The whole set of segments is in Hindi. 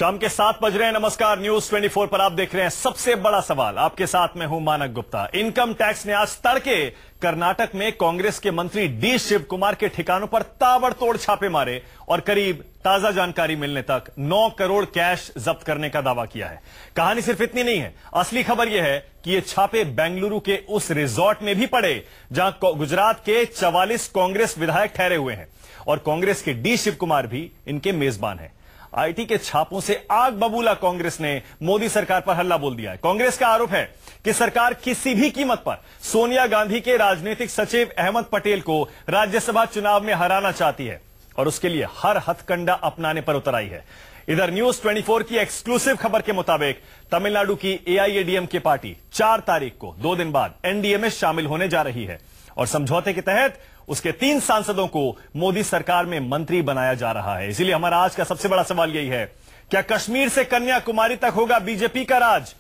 शाम के 7 बज रहे हैं। नमस्कार, न्यूज 24 पर आप देख रहे हैं सबसे बड़ा सवाल। आपके साथ मैं हूं मानक गुप्ता। इनकम टैक्स ने आज तड़के कर्नाटक में कांग्रेस के मंत्री डी शिव कुमार के ठिकानों पर ताबड़तोड़ छापे मारे और करीब ताजा जानकारी मिलने तक 9 करोड़ कैश जब्त करने का दावा किया है। कहानी सिर्फ इतनी नहीं है, असली खबर यह है कि ये छापे बेंगलुरु के उस रिजॉर्ट में भी पड़े जहां गुजरात के 44 कांग्रेस विधायक ठहरे हुए हैं और कांग्रेस के डी शिव कुमार भी इनके मेजबान हैं। आईटी के छापों से आग बबूला कांग्रेस ने मोदी सरकार पर हल्ला बोल दिया है। कांग्रेस का आरोप है कि सरकार किसी भी कीमत पर सोनिया गांधी के राजनीतिक सचिव अहमद पटेल को राज्यसभा चुनाव में हराना चाहती है और उसके लिए हर हथकंडा अपनाने पर उतर आई है। इधर न्यूज 24 की एक्सक्लूसिव खबर के मुताबिक तमिलनाडु की एआईएडीएमके पार्टी 4 तारीख को 2 दिन बाद एनडीए में शामिल होने जा रही है और समझौते के तहत उसके 3 सांसदों को मोदी सरकार में मंत्री बनाया जा रहा है। इसीलिए हमारा आज का सबसे बड़ा सवाल यही है, क्या कश्मीर से कन्याकुमारी तक होगा बीजेपी का राज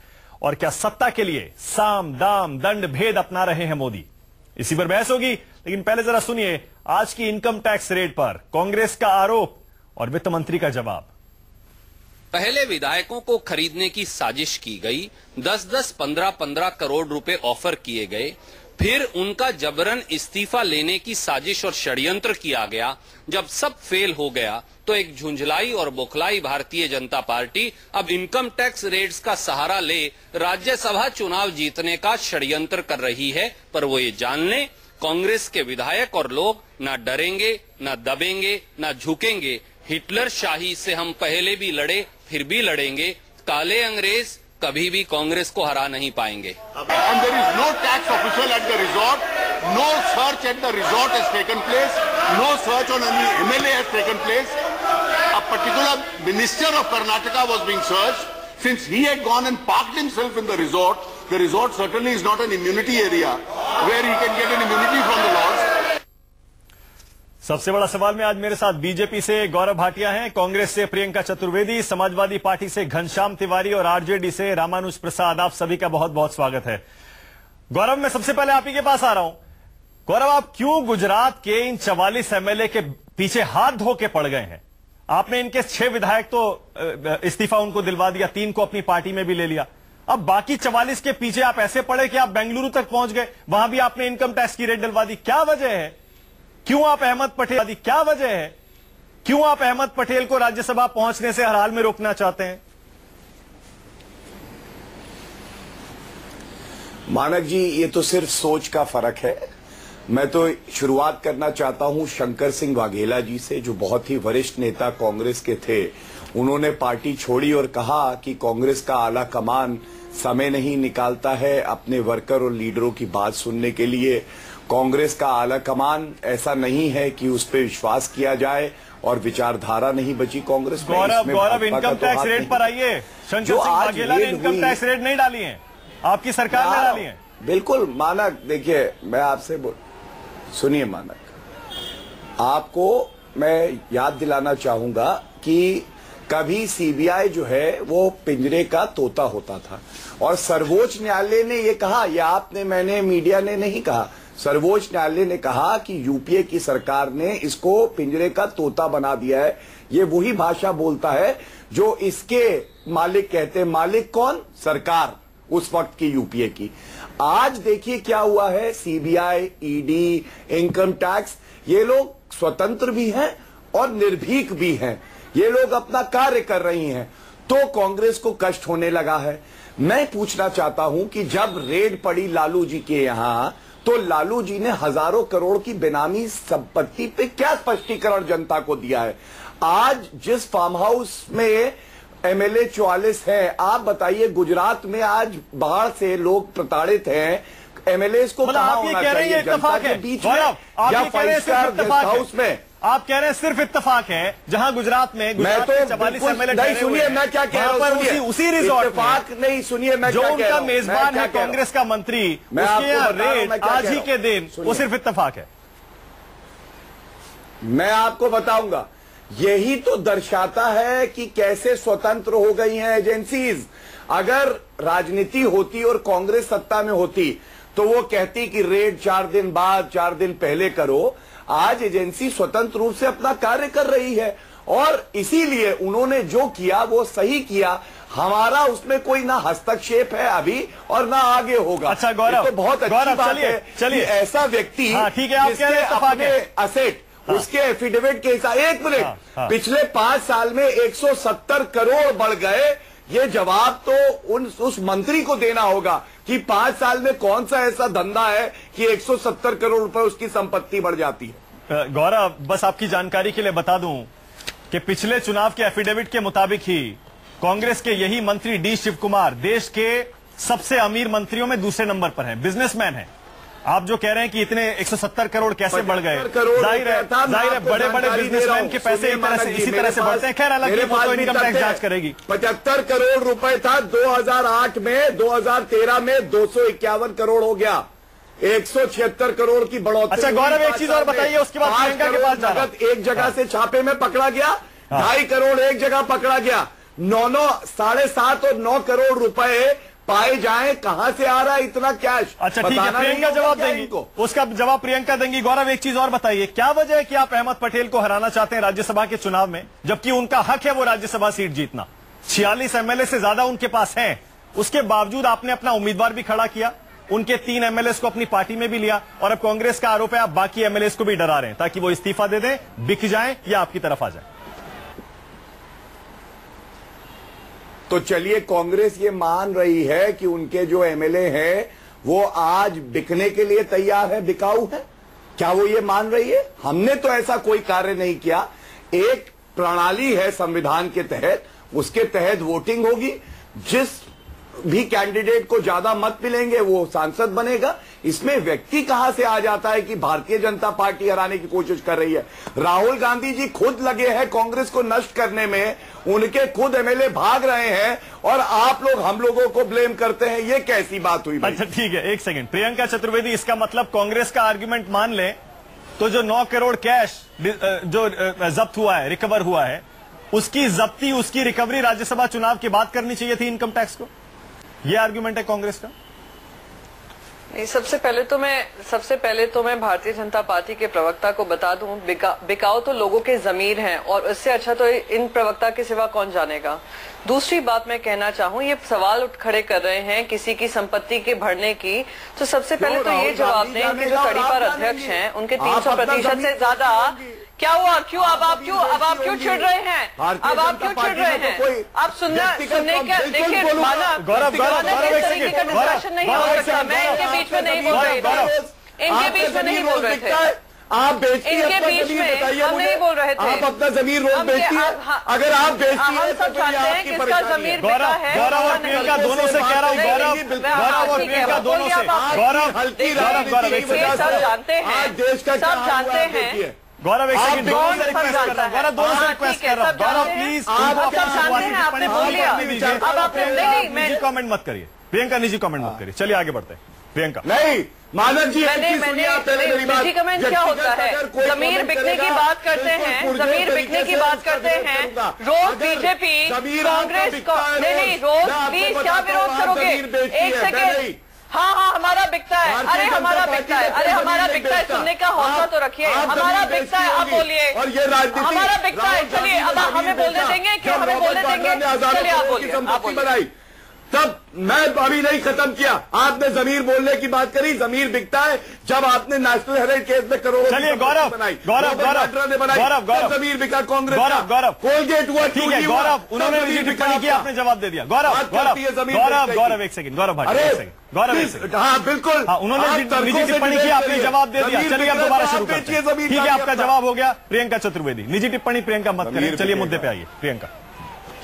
और क्या सत्ता के लिए साम दाम दंड भेद अपना रहे हैं मोदी? इसी पर बहस होगी, लेकिन पहले जरा सुनिए आज की इनकम टैक्स रेड पर कांग्रेस का आरोप और वित्त मंत्री का जवाब। पहले विधायकों को खरीदने की साजिश की गई, 10-10, 15-15 करोड़ रुपए ऑफर किए गए, फिर उनका जबरन इस्तीफा लेने की साजिश और षड्यंत्र किया गया। जब सब फेल हो गया तो एक झुंझलाई और बौखलाई भारतीय जनता पार्टी अब इनकम टैक्स रेड्स का सहारा ले राज्यसभा चुनाव जीतने का षड्यंत्र कर रही है। पर वो ये जान लें, कांग्रेस के विधायक और लोग ना डरेंगे, ना दबेंगे, ना झुकेंगे। हिटलर शाही से हम पहले भी लड़े, फिर भी लड़ेंगे। काले अंग्रेज कभी भी कांग्रेस को हरा नहीं पाएंगे। And there is no tax official at the resort, no search at the resort has taken place, no search on any MLA has taken place. A particular minister of Karnataka was being searched. Since he had gone and parked himself in the resort certainly is not an immunity area where he can get an immunity from the laws. सबसे बड़ा सवाल में आज मेरे साथ बीजेपी से गौरव भाटिया हैं, कांग्रेस से प्रियंका चतुर्वेदी, समाजवादी पार्टी से घनश्याम तिवारी और आरजेडी से रामानुज प्रसाद। आप सभी का बहुत बहुत स्वागत है। गौरव, मैं सबसे पहले आप ही के पास आ रहा हूं। गौरव, आप क्यों गुजरात के इन 44 एमएलए के पीछे हाथ धो के पड़ गए हैं? आपने इनके 6 विधायक तो इस्तीफा उनको दिलवा दिया, 3 को अपनी पार्टी में भी ले लिया। अब बाकी 44 के पीछे आप ऐसे पड़े कि आप बेंगलुरु तक पहुंच गए, वहां भी आपने इनकम टैक्स की रेट डलवा दी। क्या वजह है? क्यों आप अहमद पटेल को राज्यसभा पहुंचने से हर हाल में रोकना चाहते हैं? मानक जी, ये तो सिर्फ सोच का फर्क है। मैं तो शुरुआत करना चाहता हूं शंकर सिंह वाघेला जी से, जो बहुत ही वरिष्ठ नेता कांग्रेस के थे। उन्होंने पार्टी छोड़ी और कहा कि कांग्रेस का आला कमान समय नहीं निकालता है अपने वर्कर और लीडरों की बात सुनने के लिए। कांग्रेस का आला कमान ऐसा नहीं है कि उस पर विश्वास किया जाए और विचारधारा नहीं बची कांग्रेस में। गौरव, इनकम टैक्स रेट पर आइए। शंकर सिंह वाघेला ने इनकम टैक्स रेट नहीं डाली है, आपकी सरकार ने डाली है। बिल्कुल मानक, देखिए मैं आपसे सुनिए मानक, आपको मैं याद दिलाना चाहूंगा कि कभी सीबीआई जो है वो पिंजरे का तोता होता था और सर्वोच्च न्यायालय ने ये कहा, या आपने, मैंने, मीडिया ने नहीं कहा, सर्वोच्च न्यायालय ने कहा कि यूपीए की सरकार ने इसको पिंजरे का तोता बना दिया है। ये वही भाषा बोलता है जो इसके मालिक कहते हैं। मालिक कौन? सरकार उस वक्त की यूपीए की। आज देखिए क्या हुआ है, सीबीआई, ईडी, इनकम टैक्स, ये लोग स्वतंत्र भी हैं और निर्भीक भी हैं। ये लोग अपना कार्य कर रही हैं, तो कांग्रेस को कष्ट होने लगा है। मैं पूछना चाहता हूं कि जब रेड पड़ी लालू जी के यहां, तो लालू जी ने हजारों करोड़ की बेनामी संपत्ति पे क्या स्पष्टीकरण जनता को दिया है? आज जिस फार्म हाउस में एमएलए 44 हैं, आप बताइए गुजरात में आज बाढ़ से लोग प्रताड़ित हैं, एमएलए को कहां होना चाहिए? जनता के बीच में या 5-स्टार गेस्ट हाउस में? आप कह रहे हैं सिर्फ इत्तेफाक है, जहां गुजरात में मैं तो 44 एमएलए नहीं, सुनिए मैं क्या कह रहा हूं, उसी रिजॉर्ट इत्तेफाक नहीं, सुनिए मैं जो क्या कह रहा हूं, उनका मेजबान है कांग्रेस का मंत्री, उसके यहाँ रेड आज ही के दिन, वो सिर्फ इत्तेफाक है। मैं आपको बताऊंगा, यही तो दर्शाता है कि कैसे स्वतंत्र हो गई हैं एजेंसीज। अगर राजनीति होती और कांग्रेस सत्ता में होती तो वो कहती कि रेड 4 दिन बाद, 4 दिन पहले करो। आज एजेंसी स्वतंत्र रूप से अपना कार्य कर रही है और इसीलिए उन्होंने जो किया वो सही किया। हमारा उसमें कोई ना हस्तक्षेप है अभी और ना आगे होगा। अच्छा गौरव, तो बहुत अच्छी बात है चलिए ऐसा व्यक्ति, हाँ, ठीक है, आप कह रहे हैं अपने असेट, हाँ, उसके एफिडेविट के हिसाब, एक मिनट, हाँ, पिछले 5 साल में 170 करोड़ बढ़ गए। ये जवाब तो उस मंत्री को देना होगा कि 5 साल में कौन सा ऐसा धंधा है कि 170 करोड़ रुपए उसकी संपत्ति बढ़ जाती है। गौरव, बस आपकी जानकारी के लिए बता दूं कि पिछले चुनाव के एफिडेविट के मुताबिक ही कांग्रेस के यही मंत्री डी शिव कुमार देश के सबसे अमीर मंत्रियों में दूसरे नंबर पर हैं, बिजनेसमैन हैं। आप जो कह रहे हैं कि इतने 170 करोड़ कैसे बढ़ गए, जाहिर है बड़े बड़े बिजनेसमैन के पैसे इसी तरह से बढ़ते हैं। खैर अलग की तो इनकम टैक्स जांच करेगी। 75 करोड़ रुपए था 2008 में, 2013 में 251 करोड़ हो गया, 176 करोड़ की बढ़ोतरी। अच्छा गौरव, एक चीज और बताइए, उसके बाद प्रियंका के पास जा रहा हूं। एक जगह से छापे में पकड़ा गया, 2.5 करोड़ एक जगह पकड़ा गया, 7.5 और 9 करोड़ रुपए पाए जाएं, कहां से आ रहा है इतना कैश? अच्छा ठीक है, प्रियंका जवाब देंगी, उसका जवाब प्रियंका देंगी। गौरव एक चीज और बताइए, क्या वजह है कि आप अहमद पटेल को हराना चाहते हैं राज्यसभा के चुनाव में, जबकि उनका हक है वो राज्यसभा सीट जीतना? 46 एमएलए से ज्यादा उनके पास हैं, उसके बावजूद आपने अपना उम्मीदवार भी खड़ा किया, उनके 3 एमएलए को अपनी पार्टी में भी लिया, और अब कांग्रेस का आरोप है आप बाकी एमएलए को भी डरा रहे हैं ताकि वो इस्तीफा दे दें, बिक जाएं या आपकी तरफ आ जाए। तो चलिए, कांग्रेस ये मान रही है कि उनके जो एमएलए हैं वो आज बिकने के लिए तैयार है, बिकाऊ है, क्या वो ये मान रही है? हमने तो ऐसा कोई कार्य नहीं किया। एक प्रणाली है संविधान के तहत, उसके तहत वोटिंग होगी, जिस भी कैंडिडेट को ज्यादा मत मिलेंगे वो सांसद बनेगा। इसमें व्यक्ति कहां से आ जाता है कि भारतीय जनता पार्टी हराने की कोशिश कर रही है? राहुल गांधी जी खुद लगे हैं कांग्रेस को नष्ट करने में, उनके खुद एमएलए भाग रहे हैं और आप लोग हम लोगों को ब्लेम करते हैं, ये कैसी बात हुई भाई? अच्छा ठीक है, एक सेकंड, प्रियंका चतुर्वेदी, इसका मतलब कांग्रेस का आर्ग्यूमेंट मान लें तो जो 9 करोड़ कैश जो जब्त हुआ है, रिकवर हुआ है, उसकी जब्ती, उसकी रिकवरी राज्यसभा चुनाव के बाद करनी चाहिए थी इनकम टैक्स को, ये आर्गुमेंट है कांग्रेस का? नहीं, सबसे पहले तो मैं भारतीय जनता पार्टी के प्रवक्ता को बता दूं, बिकाऊ तो लोगों के जमीर हैं और इससे अच्छा तो इन प्रवक्ता के सिवा कौन जानेगा। दूसरी बात मैं कहना चाहूं, ये सवाल उठ खड़े कर रहे हैं किसी की संपत्ति के भरने की, तो सबसे पहले तो ये जवाब दें, उनके जो कड़ीपार अध्यक्ष हैं उनके 300% से ज्यादा क्या हुआ? क्यों अब आप क्यों चिढ़ रहे हैं? अब आप क्यों चिढ़ रहे हैं? आप सुनने का देखिए, मानव डिस्कशन नहीं हो सकता। मैं इनके बीच में नहीं बोल रही थी, इनके बीच में नहीं बोल रहे थे, आप बेचती हैं अपना जमीन, बताइए हम नहीं बोल रहे थे। आप अपना जमीन रोज बेचती हैं, अगर आप बेचती हैं तो ये आपकी परेशानी है। गौरव और प्रियंका दोनों से कह रहा हूँ, गौरव और प्रियंका दोनों से, गौरव एक सेकंड, सब जानते हैं, सब जानते हैं। गौरव एक सेकंड, दोनों से रिक्वेस्ट कर रहा हूँ, गौरव दोनों से रिक्वेस्ट कर रहा हूँ, गौरव प्लीज आप जानते हैं, आपने बोल लिया, अब आप निजी कमेंट मत करिए, प्रियंका निजी कमेंट मत करिए, चलिए आगे बढ़ते हैं। प्रियंका नहीं, मानव जी निजी कमेंट क्या होता है? जमीर बिकने की बात करते हैं, जमीर बिकने की बात करते हैं, रोज बीजेपी कांग्रेस को नहीं, रोज प्लीज क्या विरोध करोगे? एक सेकेंड, हाँ हमारा बिकता है, अरे हमारा बिकता है, अरे हमारा बिकता है, सुनने का हौसला तो रखिए, हमारा बिकता है, आप बोलिए, और ये राजनीति हमारा बिकता है। चलिए अब हमें बोलने देंगे, क्यों हमें बोलने देंगे? चलिए आप बोलिए, आप बोलिए। तब मैं अभी नहीं खत्म किया, आपने जमीर बोलने की बात करी, जमीर बिकता है जब आपने नेशनल हेराल्ड केस में करोड़ों चलिए गौरव जमीर बिका कांग्रेस, गौरव कोलगेट हुआ, ठीक है गौरव, उन्होंने निजी टिप्पणी की, आपने जवाब दे दिया। गौरव एक सेकंड, गौरव हाँ बिल्कुल, उन्होंने निजी टिप्पणी की, आपने जवाब दे दिया। चलिए अब दोबारा शुरू करते हैं, ठीक है, आपका जवाब हो गया। प्रियंका चतुर्वेदी, निजी टिप्पणी प्रियंका मत करिए, चलिए मुद्दे पे आइए प्रियंका।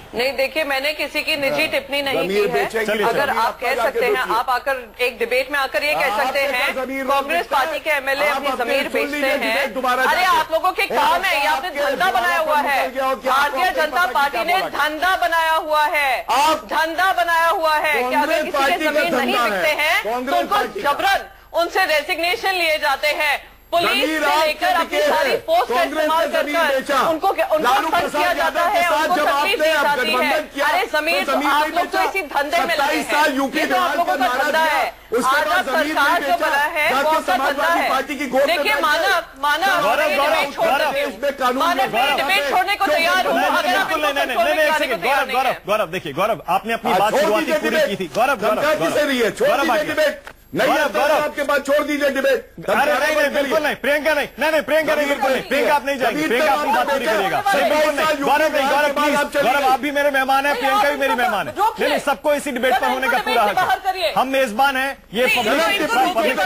नहीं देखिए, मैंने किसी की निजी टिप्पणी नहीं की है। अगर आप कह सकते हैं, आप आकर एक डिबेट में आकर ये कह सकते हैं कांग्रेस पार्टी के एमएलए अपनी जमीर बेचते हैं, अरे आप लोगों के काम है, ये आपने धंधा बनाया हुआ है। भारतीय जनता पार्टी ने धंधा बनाया हुआ है, धंधा बनाया हुआ है कि अगर किसी के जमीन नहीं बिकते हैं तो उनको जबरन उनसे रेजिग्नेशन लिए जाते हैं, पुलिस जमीन से आप लेकर अपनी के सारी है। फोर्स का कांग्रेस इस्तेमाल ने कर जमीन बेचा। उनको लालू फंड किया प्रसाद जाता यादव के है, साथ उनको जब तकलीफ आपने दी जाती गठबंधन है। किया, अरे जमीन तो तो जमीन आप नहीं लोग तो बेचा। इसी धंधे में लगे 27 साल हैं। यूपी ये तो आप बिहार लोगों का का नारा धंधा दिया, है। उसके आज बाद अब जमीन सरकार नहीं जो बेचा। बना है वो जाके आपका धंधा समाजवादी है। पार्टी की गोद में देखिए बैठ मानव गए। मानव गौरव, ये गौरव, डिबेट छोड़ गौरव, देते देश में कानून मानव में ये डिबेट छोड़ने को तैयार हूँ अगर आप इनको कंट्रोल में लाने को तैयार नहीं है। गौरव देखिए, गौरव आपने अपनी आज बात छोड़ शुरुआती दीजिए पूरी की थी। डिबेट। गौरव धमका किसे रही है? छोड़ दीजिए डिबेट। नहीं गौरव, आता है गौरव। आपके बाद छोड़ दीजिए डिबेट। अरे नहीं, बिल्कुल नहीं, प्रियंका नहीं, नहीं प्रियंका नहीं, बिल्कुल नहीं, प्रियंका आप नहीं जाएंगे, प्रियंका अपनी बात पूरी करिएगा। नहीं, बिल्कुल नहीं, गौरव नहीं, गौरव प्लीज, गौरव आप भी मेरे मेहमान हैं, प्रियंका भी मेरी मेहमान है। नहीं, सबको इसी डिबेट पर होने का पूरा हक है। हम मेजबान हैं, ये पब्लिक प्रियंका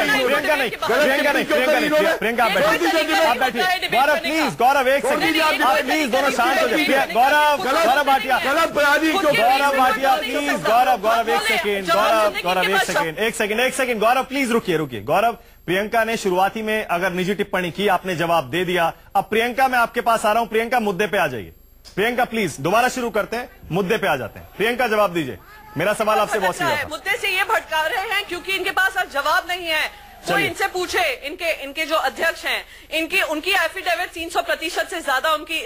नहीं, प्रियंका नहीं, प्रियंका नहीं, प्रियंका आप बैठिए, आप बैठिए। गौरव प्लीज, गौरव एक सेकंड, आप प्लीज दोनों शांत हो जाइए। गौरव भाटिया, गलत बयानी क्यों? गौरव भाटिया प्लीज, गौरव एक सेकंड, गौरव एक सेकंड, गौरव प्लीज रुकिए। गौरव, प्रियंका ने शुरुआती में अगर निजी टिप्पणी की, आपने जवाब दे दिया। अब प्रियंका मैं आपके पास आ रहा हूं, प्रियंका मुद्दे पे आ जाइए। प्रियंका प्लीज दोबारा शुरू करते हैं, मुद्दे पे आ जाते हैं। प्रियंका जवाब दीजिए, मेरा सवाल आपसे बहुत सीधा था। मुद्दे से ये भटका रहे हैं क्योंकि इनके पास अब जवाब नहीं है। कोई इनसे पूछे, इनके जो अध्यक्ष हैं, उनकी एफिडेविट 300% से ज्यादा उनकी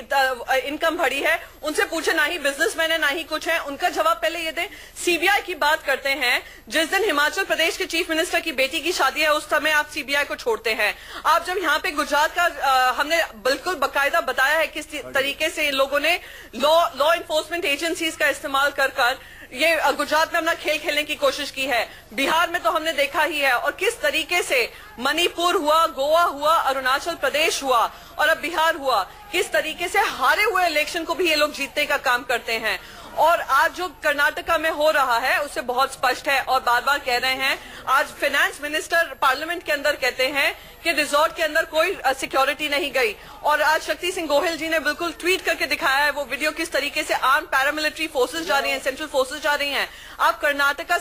इनकम बढ़ी है। उनसे पूछे, ना ही बिजनेसमैन है ना ही कुछ है, उनका जवाब पहले ये दें। सीबीआई की बात करते हैं, जिस दिन हिमाचल प्रदेश के चीफ मिनिस्टर की बेटी की शादी है उस समय आप सीबीआई को छोड़ते हैं। आप जब यहाँ पे गुजरात का हमने बिल्कुल बाकायदा बताया है किस तरीके से इन लोगों ने लॉ इन्फोर्समेंट एजेंसीज का इस्तेमाल कर ये गुजरात में अपना खेल खेलने की कोशिश की है। बिहार में तो हमने देखा ही है, और किस तरीके से मणिपुर हुआ, गोवा हुआ, अरुणाचल प्रदेश हुआ और अब बिहार हुआ, किस तरीके से हारे हुए इलेक्शन को भी ये लोग जीतने का काम करते हैं। और आज जो कर्नाटका में हो रहा है उससे बहुत स्पष्ट है, और बार बार कह रहे हैं। आज फाइनेंस मिनिस्टर पार्लियामेंट के अंदर कहते हैं कि रिजॉर्ट के अंदर कोई सिक्योरिटी नहीं गई, और आज शक्ति सिंह गोहिल जी ने बिल्कुल ट्वीट करके दिखाया है वो वीडियो, किस तरीके से आर्म पैरामिलिट्री फोर्सेस जा रही हैं, सेंट्रल फोर्सेस जा रही हैं। आप कर्नाटका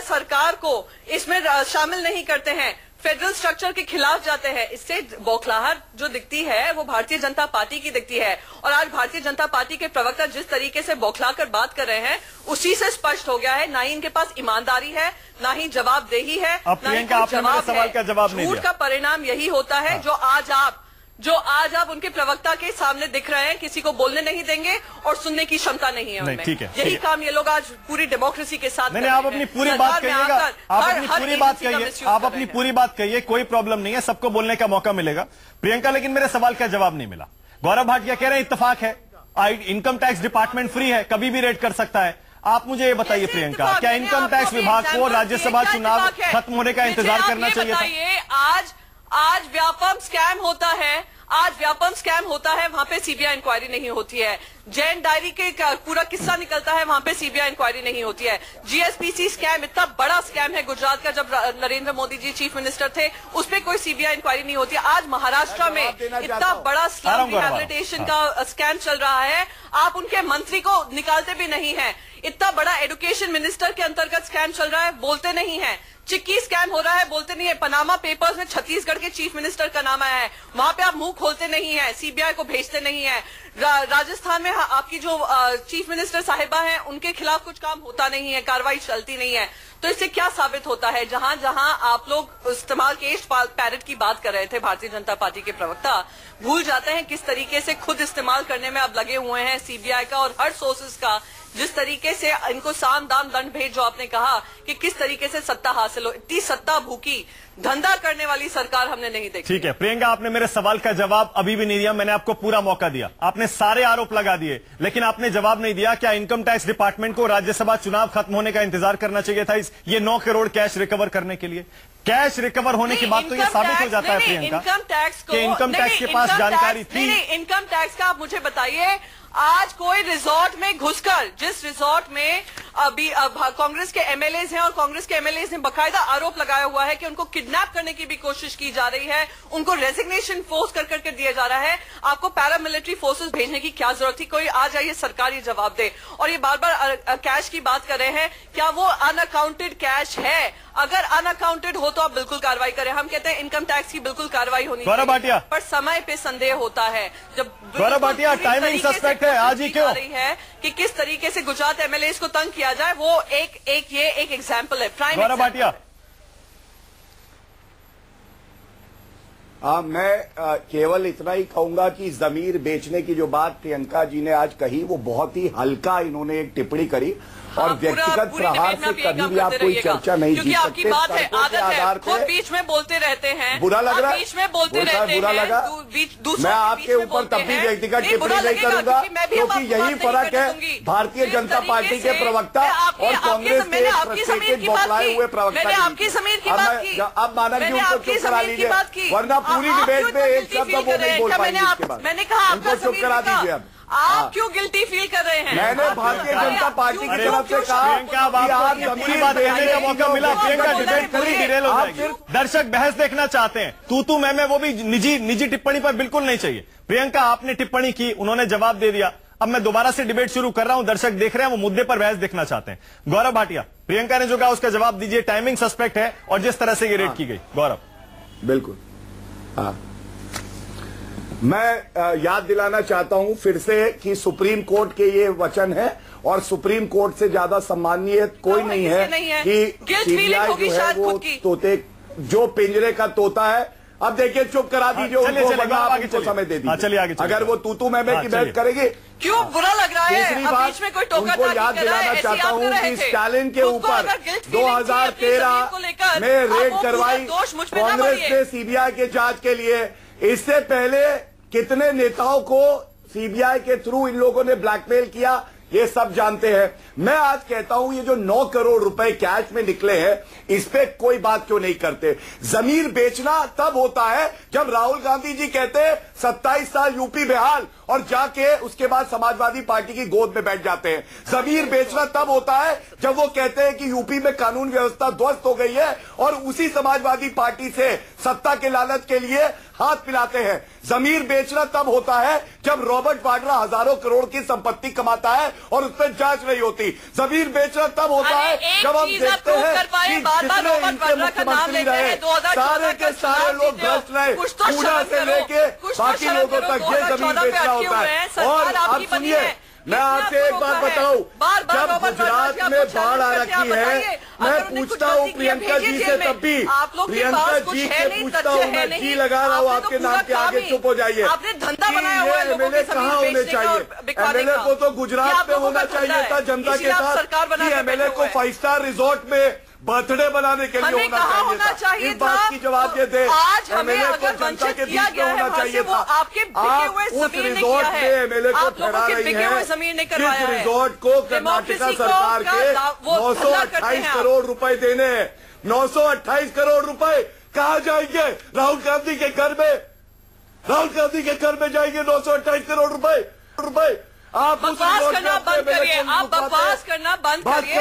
सरकार को इसमें शामिल नहीं करते हैं, फेडरल स्ट्रक्चर के खिलाफ जाते हैं। इससे बौखलाहट जो दिखती है वो भारतीय जनता पार्टी की दिखती है, और आज भारतीय जनता पार्टी के प्रवक्ता जिस तरीके से बौखलाकर बात कर रहे हैं उसी से स्पष्ट हो गया है, ना ही इनके पास ईमानदारी है, ना ही जवाबदेही है, ना ही कोई जवाब है। झूठ का परिणाम यही होता है जो आज आप उनके प्रवक्ता के सामने दिख रहे हैं। किसी को बोलने नहीं देंगे और सुनने की क्षमता नहीं है उनमें। ठीक है, यही काम ये लोग आज पूरी डेमोक्रेसी के साथ नहीं, आप अपनी पूरी बात कहिएगा, आप अपनी पूरी बात कहिए, कोई प्रॉब्लम नहीं है, सबको बोलने का मौका मिलेगा। प्रियंका, लेकिन मेरे सवाल का जवाब नहीं मिला। गौरव भाटिया कह रहे हैं इत्तेफाक है, इनकम टैक्स डिपार्टमेंट फ्री है, कभी भी रेड कर सकता है। आप मुझे ये बताइए प्रियंका, क्या इनकम टैक्स विभाग को राज्यसभा चुनाव खत्म होने का इंतजार करना चाहिए था? आज व्यापम स्कैम होता है, वहां पे सीबीआई इंक्वायरी नहीं होती है। जैन डायरी के पूरा किस्सा निकलता है, वहां पे सीबीआई इंक्वायरी नहीं होती है। जीएसपीसी स्कैम इतना बड़ा स्कैम है गुजरात का, जब नरेंद्र मोदी जी चीफ मिनिस्टर थे, उस पर कोई सीबीआई इंक्वायरी नहीं होती है। आज महाराष्ट्र में इतना बड़ा स्लम रिहैबिलिटेशन का स्कैम चल रहा है, आप उनके मंत्री को निकालते भी नहीं है। इतना बड़ा एजुकेशन मिनिस्टर के अंतर्गत स्कैम चल रहा है, बोलते नहीं है। चिक्की स्कैम हो रहा है, बोलते नहीं है। पनामा पेपर्स में छत्तीसगढ़ के चीफ मिनिस्टर का नाम आया है, वहां पे आप मुंह खोलते नहीं है, सीबीआई को भेजते नहीं है। राजस्थान में आपकी जो चीफ मिनिस्टर साहिबा हैं, उनके खिलाफ कुछ काम होता नहीं है, कार्रवाई चलती नहीं है। तो इससे क्या साबित होता है? जहां जहां आप लोग इस्तेमाल केश पैरेट की बात कर रहे थे, भारतीय जनता पार्टी के प्रवक्ता भूल जाते हैं किस तरीके से खुद इस्तेमाल करने में अब लगे हुए हैं सीबीआई का और हर सोर्सेज का। जिस तरीके से इनको साम दाम दंड भेद, जो आपने कहा कि किस तरीके से सत्ता हासिल हो, इतनी सत्ता भूखी धंधा करने वाली सरकार हमने नहीं देखी। ठीक है प्रियंका, आपने मेरे सवाल का जवाब अभी भी नहीं दिया। मैंने आपको पूरा मौका दिया, आपने सारे आरोप लगा दिए, लेकिन आपने जवाब नहीं दिया। क्या इनकम टैक्स डिपार्टमेंट को राज्यसभा चुनाव खत्म होने का इंतजार करना चाहिए था ये 9 करोड़ कैश रिकवर करने के लिए? कैश रिकवर होने के बाद तो ये साबित हो जाता है प्रियंका इनकम टैक्स को, इनकम टैक्स के पास जानकारी थी। इनकम टैक्स का आप मुझे बताइए, आज कोई रिजॉर्ट में घुसकर, जिस रिजॉर्ट में अभी कांग्रेस के एमएलएज हैं और कांग्रेस के एमएलएज ने बकायदा आरोप लगाया हुआ है कि उनको किडनैप करने की भी कोशिश की जा रही है, उनको रेजिग्नेशन फोर्स कर करके दिया जा रहा है, आपको पैरामिलिट्री फोर्सेस भेजने की क्या जरूरत थी? कोई आ जाइए सरकार ये जवाब दे। और ये बार बार कैश की बात कर रहे हैं, क्या वो अनअकाउंटेड कैश है? अगर अनअकाउंटेड हो तो आप बिल्कुल कार्रवाई करें। हम कहते हैं इनकम टैक्स की बिल्कुल कार्रवाई होनी चाहिए, पर समय पे संदेह होता है। जब गौरव भाटिया टाइमिंग सस्पेक्ट है, आज ही क्यों रही है कि किस तरीके से गुजरात एमएलए को तंग किया जाए, वो एक एग्जाम्पल है, प्राइम गौरव भाटिया मैं केवल इतना ही कहूंगा कि जमीर बेचने की जो बात प्रियंका जी ने आज कही वो बहुत ही हल्का इन्होंने एक टिप्पणी करी और व्यक्तिगत प्रहार से कभी भी आप कोई चर्चा नहीं जीत सकते। आपकी बात है, आदत है, खुद बीच में बोलते रहते हैं, बुरा लग रहा है, बीच में बोलते रहते हैं, बुरा लगा, मैं आपके ऊपर तब भी व्यक्तिगत टिप्पणी नहीं करूंगा क्योंकि यही फर्क है भारतीय जनता पार्टी के प्रवक्ता और कांग्रेस के फ्रस्ट्रेटेड बौखलाए हुए प्रवक्ता। अब मानक जी उनको चुप करा लीजिए वरना पूरी डिबेट में एक शब्द वो नहीं बोल पाएंगे इसके बाद। मैंने कहा उनको चुप करा दीजिए। अब आप क्यों गिल्टी फील कर रहे हैं? मैंने भारतीय जनता पार्टी की तरफ से कहा प्रियंका, अब आपको पूरी बात कहने का मौका मिला। प्रियंका डिबेट पूरी डिरेल हो जाएगी। दर्शक बहस देखना चाहते हैं, तू मैं वो भी निजी टिप्पणी पर बिल्कुल नहीं चाहिए। प्रियंका आपने टिप्पणी की, उन्होंने जवाब दे दिया, अब मैं दोबारा से डिबेट शुरू कर रहा हूं। दर्शक देख रहे हैं, वो मुद्दे पर बहस देखना चाहते हैं। गौरव भाटिया, प्रियंका ने जो कहा उसका जवाब दीजिए। टाइमिंग सस्पेक्ट है और जिस तरह से ये रेड की गई। गौरव बिल्कुल, हाँ, मैं याद दिलाना चाहता हूं फिर से कि सुप्रीम कोर्ट के ये वचन है और सुप्रीम कोर्ट से ज्यादा सम्मानीय कोई नहीं है कि सीबीआई जो है वो तोते जो पिंजरे का तोता है। अब देखिए चुप करा दीजिए उनको, वरना आप उनको समय दे दीजिए। चलिए आगे, अगर वो तूतू मैं की बहस करेगी क्यों बुरा लग रहा है? तीसरी बात उनको याद दिलाना चाहता हूं कि स्टालिन के ऊपर 2013 में रेड करवाई कांग्रेस ने सीबीआई के जांच के लिए। इससे पहले कितने नेताओं को सीबीआई के थ्रू इन लोगों ने ब्लैकमेल किया ये सब जानते हैं। मैं आज कहता हूं ये जो 9 करोड़ रुपए कैश में निकले हैं इस पे कोई बात क्यों नहीं करते? जमीर बेचना तब होता है जब राहुल गांधी जी कहते हैं 27 साल यूपी बेहाल और जाके उसके बाद समाजवादी पार्टी की गोद में बैठ जाते हैं। जमीर बेचना तब होता है जब वो कहते हैं कि यूपी में कानून व्यवस्था ध्वस्त हो गई है और उसी समाजवादी पार्टी से सत्ता के लालच के लिए हाथ मिलाते हैं। जमीर बेचना तब होता है जब रॉबर्ट वाड्रा हजारों करोड़ की संपत्ति कमाता है और उस पर जांच नहीं होती। जमीर बेचना तब होता है जब हम देखते हैं कि जितने इनके मुख्यमंत्री रहे सारे के सारे लोग भ्रष्ट रहे, पूना से लेके बाकी लोगों तक ये जमीन बेचना होता है। और आप सुनिए, मैं आपसे एक बात बताऊं, जब गुजरात में बाढ़ आ रखी है मैं पूछता हूं प्रियंका जी से, तब भी प्रियंका जी से पूछता हूं, मैं जी लगा रहा हूं आपके नाम के आगे, चुप हो जाइए। एमएलए कहाँ होने चाहिए? एमएलए को तो गुजरात में होना चाहिए था जनता के साथ, कि एमएलए को 5 स्टार रिजॉर्ट में बर्थडे बनाने के लिए होना चाहिए था। इस बात की जवाब ये दे, एमएलए को जनता के बीच में होना चाहिए था। आप उस रिजॉर्ट में एमएलए को ठहरा रही है जिस रिजॉर्ट को कर्नाटका सरकार के 928 करोड़ रुपए देने हैं। 928 करोड़ रुपए कहाँ जाएंगे? राहुल गांधी के घर में, राहुल गांधी के घर में जाएंगे 928 करोड़ रुपए। आप बकवास करना बंद करिए, आप बकवास करना बंद करिए।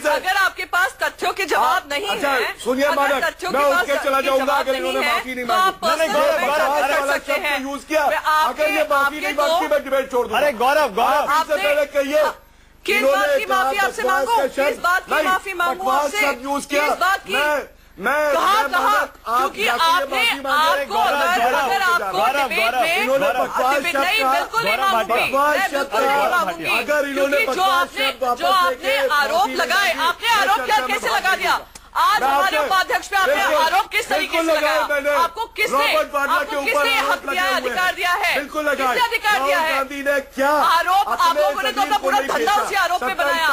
अगर आपके पास तथ्यों के जवाब नहीं है, सुनिए मानक, मैं उसके चला जाऊंगा अगर इन्होंने माफी नहीं मांगी। यूज किया, अगर ये माफी नहीं मांगती मैं डिबेट छोड़ दूंगा। अरे गौरव आपसे पहले कहिए किस बात की माफी आपसे मांगू? किस बात की माफी मांगू आपसे? यूज किया मैं क्योंकि आपने आपको अगर आपको डिबेट में बिल्कुल नहीं मांगूंगी, अगर इन्होंने जो आपने आरोप लगाए, आपने आरोप क्या कैसे लगा दिया? आज हमारे उपाध्यक्ष पे आपने आरोप किस तरीके से लगाया? आपको किसने हक दिया, अधिकार दिया है? किसने अधिकार दिया है? गांधी ने क्या आरोप? आप लोगों ने तो अपना पूरा धंधा उसी आरोप पे बनाया।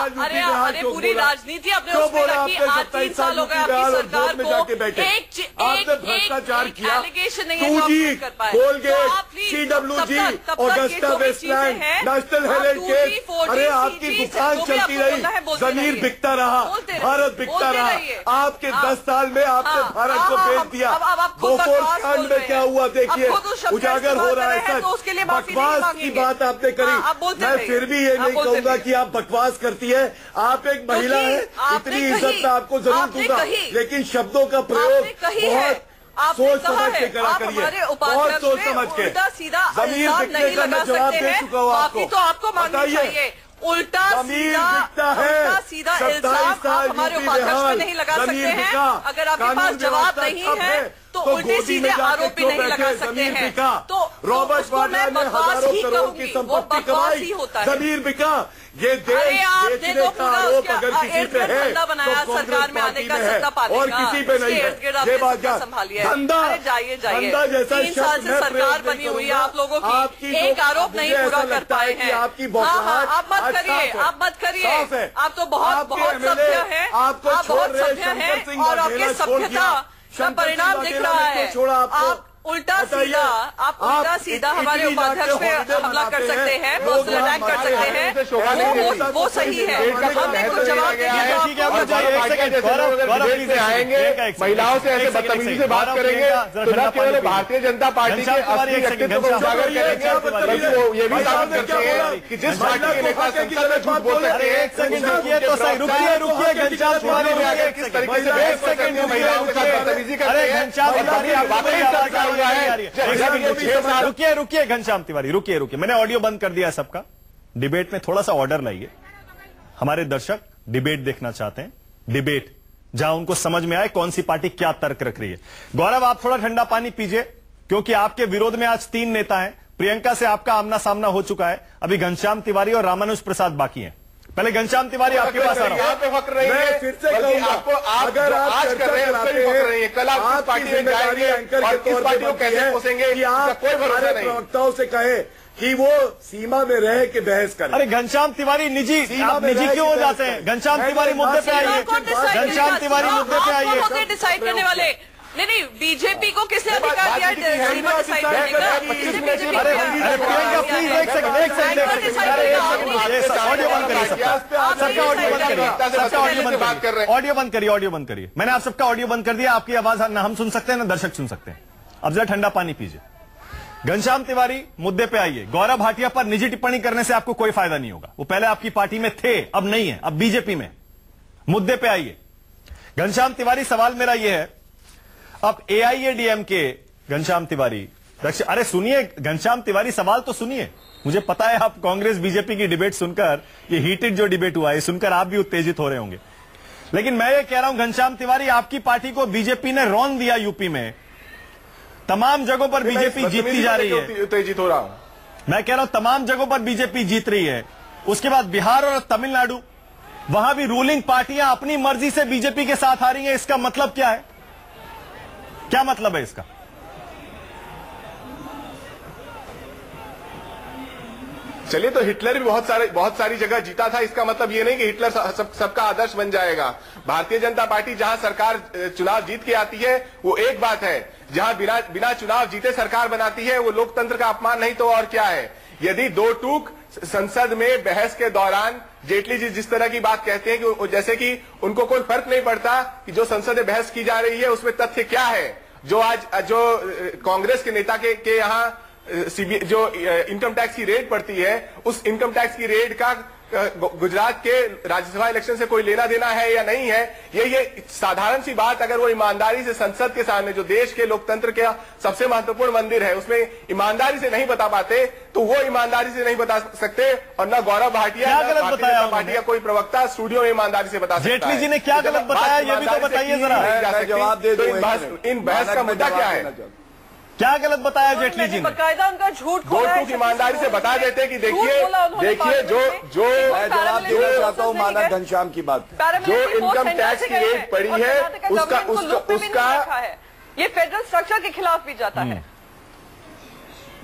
अरे पूरी राजनीति आपने उसमें रखी। आज 3 साल हो गए आपकी सरकार को, एक भ्रष्टाचार किया। एलिगेशन नहीं है कर पाए। CWG, Augusta Westland, national heritage, अरे आपकी दुकान चलती रही, जमीर बिकता रहा, भारत बिकता रहा। आपके 10 साल में आपने भारत को बेच दिया। बोफोर्स कांड में क्या हुआ देखिए, उजागर हो रहा है सच। बकवास की बात आपने करी, मैं फिर भी ये नहीं कहूंगा कि आप बकवास करती है। आप एक महिला है, इतनी इज्जत मैं आपको जरूर दूंगा, लेकिन शब्दों का प्रयोग बहुत सोच समझ के करा करिए, बहुत सोच समझ के। जमीन बिकने का मैं जवाब दे चुका हूँ आपको, बताइए। उल्टा सीधा इल्जाम आप हमारे उपाध्यक्ष पे नहीं लगा सकते हैं। अगर आपके पास जवाब नहीं है तो उल्टे सीधे आरोप भी नहीं लगा सकते हैं। तो रॉबर्ट वाड्रा ने हजारों करोड़ की संपत्ति कमाई, जमीन बिका। ये देश बेचने का आरोप अगर किसी पे है तो सरकार में आने का सत्ता पाने और किसी पे नहीं है। ये बात संभालिए, धंधा जाइए जैसा 3 साल से सरकार बनी हुई है, आप लोगों की एक आरोप नहीं पूरा कर पाए हैं। आपकी आप मत करिए, आप मत करिए, आप तो बहुत सभ्य हैं, आप बहुत सभ्य हैं और आपके सभ्यता का परिणाम दिख रहा है। आप उल्टा सीधा हमारे उपाध्यक्ष पे हमला कर सकते हैं, पर्सनल अटैक कर सकते हैं, वो सही है। हमने कुछ जवाब महिलाओं से ऐसे बदतमीजी से बात करेंगे तो न केवल भारतीय जनता पार्टी के असली व्यक्तित्व को उजागर करेंगे, बल्कि वो ये भी साबित करते हैं कि जिस पार्टी के नेता संसद में झूठ बोल सकते हैं, रुकिए घनश्याम तिवारी, किस तरीके से महिलाओं के साथ बदतमीजी करते हैं। रुकिए घनश्याम तिवारी, रुकिए। मैंने ऑडियो बंद कर दिया सबका। डिबेट में थोड़ा सा ऑर्डर लाइए। हमारे दर्शक डिबेट देखना चाहते हैं, डिबेट जहां उनको समझ में आए कौन सी पार्टी क्या तर्क रख रही है। गौरव, आप थोड़ा ठंडा पानी पीजिए, क्योंकि आपके विरोध में आज 3 नेता हैं। प्रियंका से आपका आमना सामना हो चुका है, अभी घनश्याम तिवारी और रामानुज प्रसाद बाकी हैं। पहले घनश्याम तिवारी आपके पास आ रहा हूं। फिर से आपको अगर आप आज कर रहे हैं, कल आप किस पार्टी में जाएंगे और किस पार्टी को कैसे पोसेंगे, कोई भरोसा नहीं। प्रवक्ताओं से कहे कि वो सीमा में रह के बहस करें। अरे घनश्याम तिवारी निजी क्यों हो जाते हैं? घनश्याम तिवारी मुद्दे पे आइए, घनश्याम तिवारी मुद्दे पे आइए। डिसाइड करने वाले नहीं, बीजेपी को किसने अधिकार दिया सीमा डिसाइड करने का? प्रियंका प्लीज एक सेकंड ऑडियो बंद करिए, सबका ऑडियो बंद करिए। मैंने आप सबका ऑडियो बंद कर दिया। आपकी आवाज ना हम सुन सकते हैं ना दर्शक सुन सकते हैं। अब जरा ठंडा पानी पीजिए। घनश्याम तिवारी मुद्दे पे आइए। गौरव भाटिया पर निजी टिप्पणी करने से आपको कोई फायदा नहीं होगा। वो पहले आपकी पार्टी में थे, अब नहीं है, अब बीजेपी में। मुद्दे पे आइए। घनश्याम तिवारी, सवाल मेरा यह है, अब AIADMK घनश्याम तिवारी, अरे सुनिए घनश्याम तिवारी, सवाल तो सुनिए। मुझे पता है आप कांग्रेस बीजेपी की डिबेट सुनकर, ये हीटेड जो डिबेट हुआ है सुनकर आप भी उत्तेजित हो रहे होंगे, लेकिन मैं ये कह रहा हूं घनश्याम तिवारी, आपकी पार्टी को बीजेपी ने रौंद दिया। यूपी में तमाम जगहों पर बीजेपी जीतती जा रही है। उत्तेजित हो रहा हूं मैं कह रहा हूं तमाम जगहों पर बीजेपी जीत रही है। उसके बाद बिहार और तमिलनाडु, वहां भी रूलिंग पार्टियां अपनी मर्जी से बीजेपी के साथ आ रही हैं। इसका मतलब क्या है? क्या मतलब है इसका? चलिए, तो हिटलर भी बहुत सारी जगह जीता था। इसका मतलब ये नहीं कि हिटलर सबका आदर्श बन जाएगा। भारतीय जनता पार्टी जहां सरकार चुनाव जीत के आती है वो एक बात है, जहां बिना चुनाव जीते सरकार बनाती है वो लोकतंत्र का अपमान नहीं तो और क्या है। यदि 2 टूक संसद में बहस के दौरान जेटली जी जिस तरह की बात कहते हैं कि जैसे कि उनको कोई फर्क नहीं पड़ता कि जो संसद में बहस की जा रही है उसमें तथ्य क्या है। जो कांग्रेस के नेता के यहाँ जो इनकम टैक्स की रेड पड़ती है, उस इनकम टैक्स की रेड का गुजरात के राज्यसभा इलेक्शन से कोई लेना देना है या नहीं है, ये साधारण सी बात अगर वो ईमानदारी से संसद के सामने, जो देश के लोकतंत्र का सबसे महत्वपूर्ण मंदिर है, उसमें ईमानदारी से नहीं बता पाते, तो वो ईमानदारी से नहीं बता सकते। और न गौरव भाटिया, पार्टी का कोई प्रवक्ता स्टूडियो में ईमानदारी से बता सकता है। जेटली जी ने क्या गलत बताया, ये भी तो बताइए जरा। जवाब दे दो। इन बहस का मुद्दा क्या है? क्या गलत बताया जेटली जी ने? बकायदा उनका झूठ खोला है। ईमानदारी से बता देते कि देखिए जो मैं जवाब देना चाहता हूँ मानक घनश्याम की बात, जो इनकम टैक्स की रेट पड़ी है उसका ये फेडरल स्ट्रक्चर के खिलाफ भी जाता है।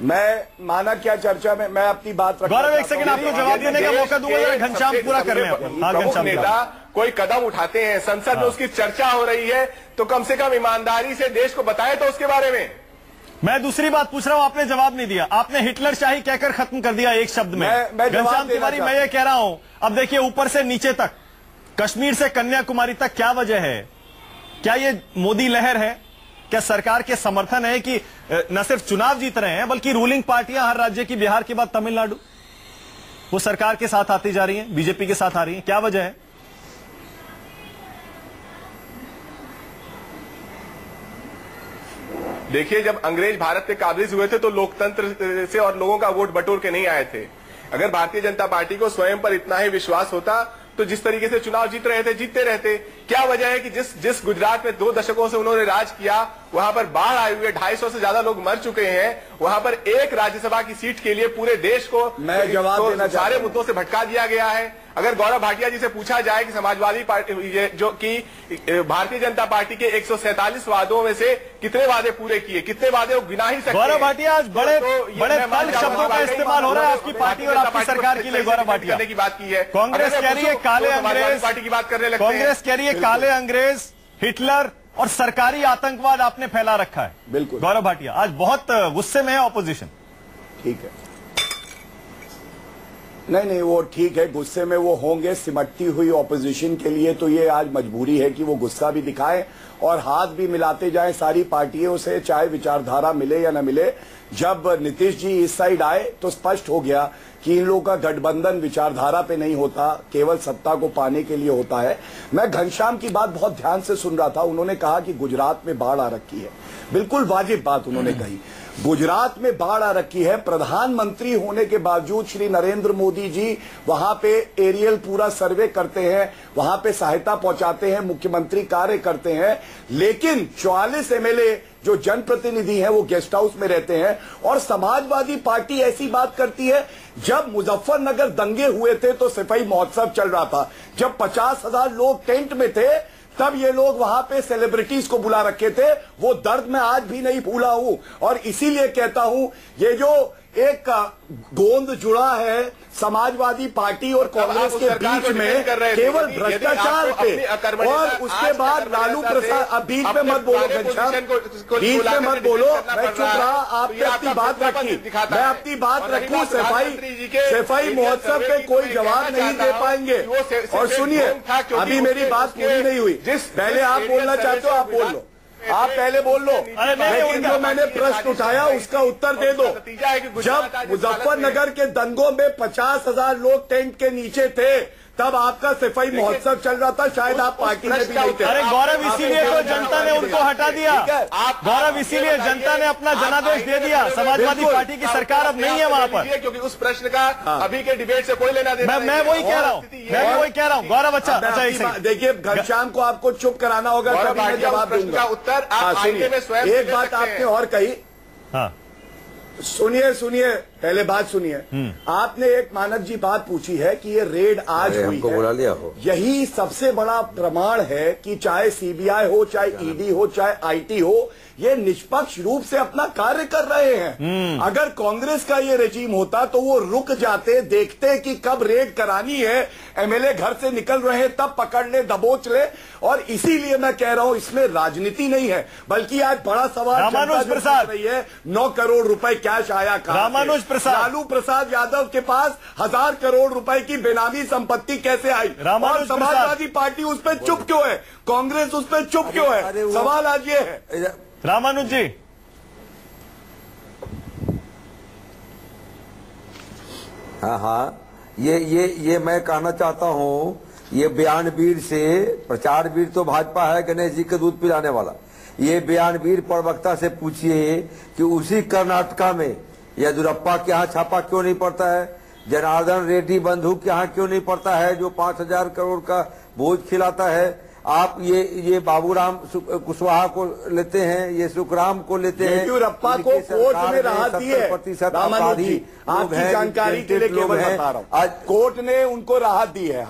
मैं मानक क्या चर्चा में मैं अपनी बात रखूं। गौरव एक सेकंड आपको जवाब देने का मौका दूंगा, घनश्याम पूरा कर रहे हैं। नेता कोई कदम उठाते हैं, संसद में उसकी चर्चा हो रही है, तो कम से कम ईमानदारी से देश को बताए तो उसके बारे में। मैं दूसरी बात पूछ रहा हूं, आपने जवाब नहीं दिया। आपने हिटलर शाही कहकर खत्म कर दिया एक शब्द में। घनश्याम तिवारी, मैं ये कह रहा हूं, अब देखिए ऊपर से नीचे तक, कश्मीर से कन्याकुमारी तक क्या वजह है? क्या ये मोदी लहर है? क्या सरकार के समर्थन है कि न सिर्फ चुनाव जीत रहे हैं बल्कि रूलिंग पार्टियां हर राज्य की, बिहार के बाद तमिलनाडु, वो सरकार के साथ आती जा रही हैं, बीजेपी के साथ आ रही हैं? क्या वजह है? देखिए, जब अंग्रेज भारत पे काबिज हुए थे तो लोकतंत्र से और लोगों का वोट बटोर के नहीं आए थे। अगर भारतीय जनता पार्टी को स्वयं पर इतना ही विश्वास होता तो जिस तरीके से चुनाव जीत रहे थे जीतते रहते। क्या वजह है कि जिस गुजरात में 2 दशकों से उन्होंने राज किया वहां पर बाढ़ आए हुए 250 से ज्यादा लोग मर चुके हैं, वहां पर एक राज्यसभा की सीट के लिए पूरे देश को मैं जवाब देना चाहता हूं। सारे मुद्दों से भटका दिया गया है। अगर गौरव भाटिया जी से पूछा जाए कि समाजवादी पार्टी जो कि भारतीय जनता पार्टी के 147 वादों में से कितने वादे पूरे किए, कितने वादे वो गिना ही सकते हैं। गौरव भाटिया आज बड़े तल्ख शब्दों का इस्तेमाल हो रहा है आपकी पार्टी और आपकी सरकार के लिए। गौरव भाटिया की बात की है, कांग्रेस कह रही है काले अंग्रेज, पार्टी की बात करने लगते हैं। कांग्रेस कह रही है काले अंग्रेज, हिटलर और सरकारी आतंकवाद आपने फैला रखा है। बिल्कुल गौरव भाटिया आज बहुत गुस्से में है ऑपोजिशन। ठीक है, नहीं वो ठीक है, गुस्से में वो होंगे। सिमटती हुई ऑपोजिशन के लिए तो ये आज मजबूरी है कि वो गुस्सा भी दिखाएं और हाथ भी मिलाते जाएं सारी पार्टियों से, चाहे विचारधारा मिले या न मिले। जब नीतीश जी इस साइड आए तो स्पष्ट हो गया कि इन लोगों का गठबंधन विचारधारा पे नहीं होता, केवल सत्ता को पाने के लिए होता है। मैं घनश्याम की बात बहुत ध्यान से सुन रहा था। उन्होंने कहा कि गुजरात में बाढ़ आ रखी है, बिल्कुल वाजिब बात उन्होंने कही। गुजरात में बाढ़ आ रखी है, प्रधानमंत्री होने के बावजूद श्री नरेंद्र मोदी जी वहां पे एरियल पूरा सर्वे करते हैं, वहां पे सहायता पहुंचाते हैं, मुख्यमंत्री कार्य करते हैं, लेकिन 44 एमएलए जो जनप्रतिनिधि हैं वो गेस्ट हाउस में रहते हैं। और समाजवादी पार्टी ऐसी बात करती है, जब मुजफ्फरनगर दंगे हुए थे तो सफाई महोत्सव चल रहा था, जब 50,000 लोग टेंट में थे तब ये लोग वहां पे सेलिब्रिटीज को बुला रखे थे। वो दर्द मैं आज भी नहीं भूला हूं और इसीलिए कहता हूं ये जो एक गोंद जुड़ा है समाजवादी पार्टी और कांग्रेस के बीच में केवल भ्रष्टाचार पे, और उसके बाद लालू प्रसाद, अब बीच में मत बोलो घनश्याम, बीच में मत बोलो, मैं चुप रहा, आपने अपनी बात रखी, मैं अपनी बात रखूं। सफाई महोत्सव पे कोई जवाब नहीं दे पाएंगे। और सुनिए, अभी मेरी बात पूरी नहीं हुई, पहले आप बोलना चाहते हो आप बोल लो, आप पहले बोल लो, लेकिन जो मैंने प्रश्न उठाया उसका उत्तर दे दो। जब मुजफ्फरनगर के दंगों में 50,000 लोग टेंट के नीचे थे तब आपका सफाई महोत्सव चल रहा था, शायद आप पार्टी में भी नहीं थे। अरे गौरव, इसीलिए तो जनता ने उनको हटा दिया। गौरव, इसीलिए जनता ने अपना जनादेश दे दिया। समाजवादी पार्टी की सरकार अब नहीं है वहां पर, क्योंकि उस प्रश्न का अभी के डिबेट से कोई लेना देना। मैं वही कह रहा हूँ, गौरव। अच्छा देखिए, घनश्याम को आपको चुप कराना होगा, तभी मैं जवाब दूंगा। उत्तर एक बात आपने और कही, सुनिए पहले बात सुनिए। आपने एक मानक जी बात पूछी है कि ये रेड आज हुई है, बुला लिया हो। यही सबसे बड़ा प्रमाण है कि चाहे सीबीआई हो, चाहे ईडी हो, चाहे आईटी हो, ये निष्पक्ष रूप से अपना कार्य कर रहे हैं। अगर कांग्रेस का ये रेजीम होता तो वो रुक जाते, देखते कि कब रेड करानी है, एमएलए घर से निकल रहे हैं तब पकड़ ले, दबोच ले। और इसीलिए मैं कह रहा हूं इसमें राजनीति नहीं है, बल्कि आज बड़ा सवाल रामानुज प्रसाद रही है, 9 करोड़ रुपए कैश आया कहां? रामानुज प्रसाद, लालू प्रसाद यादव के पास 1000 करोड़ रुपए की बेनामी संपत्ति कैसे आई? और समाजवादी पार्टी उस पर चुप क्यों है? कांग्रेस उस पर चुप क्यों है? सवाल आज ये है। रामानुज जी, हाँ, ये मैं कहना चाहता हूँ, ये बयानवीर से प्रचार वीर तो भाजपा है, गणेश जी के दूध पिलाने वाला। ये बयानवीर प्रवक्ता से पूछिए कि उसी कर्नाटका में येदियुरप्पा के यहाँ छापा क्यों नहीं पड़ता है, जनार्दन रेड्डी बंधु के यहाँ क्यों नहीं पड़ता है जो 5,000 करोड़ का भोज खिलाता है। आप ये बाबूराम कुशवाहा को लेते हैं, ये सुखराम को लेते हैं। येदियुरप्पा को कोर्ट ने राहत दी है। रामानुजी, आपकी जानकारी के लिए केवल बता रहा हूं, आज कोर्ट ने उनको राहत दी है।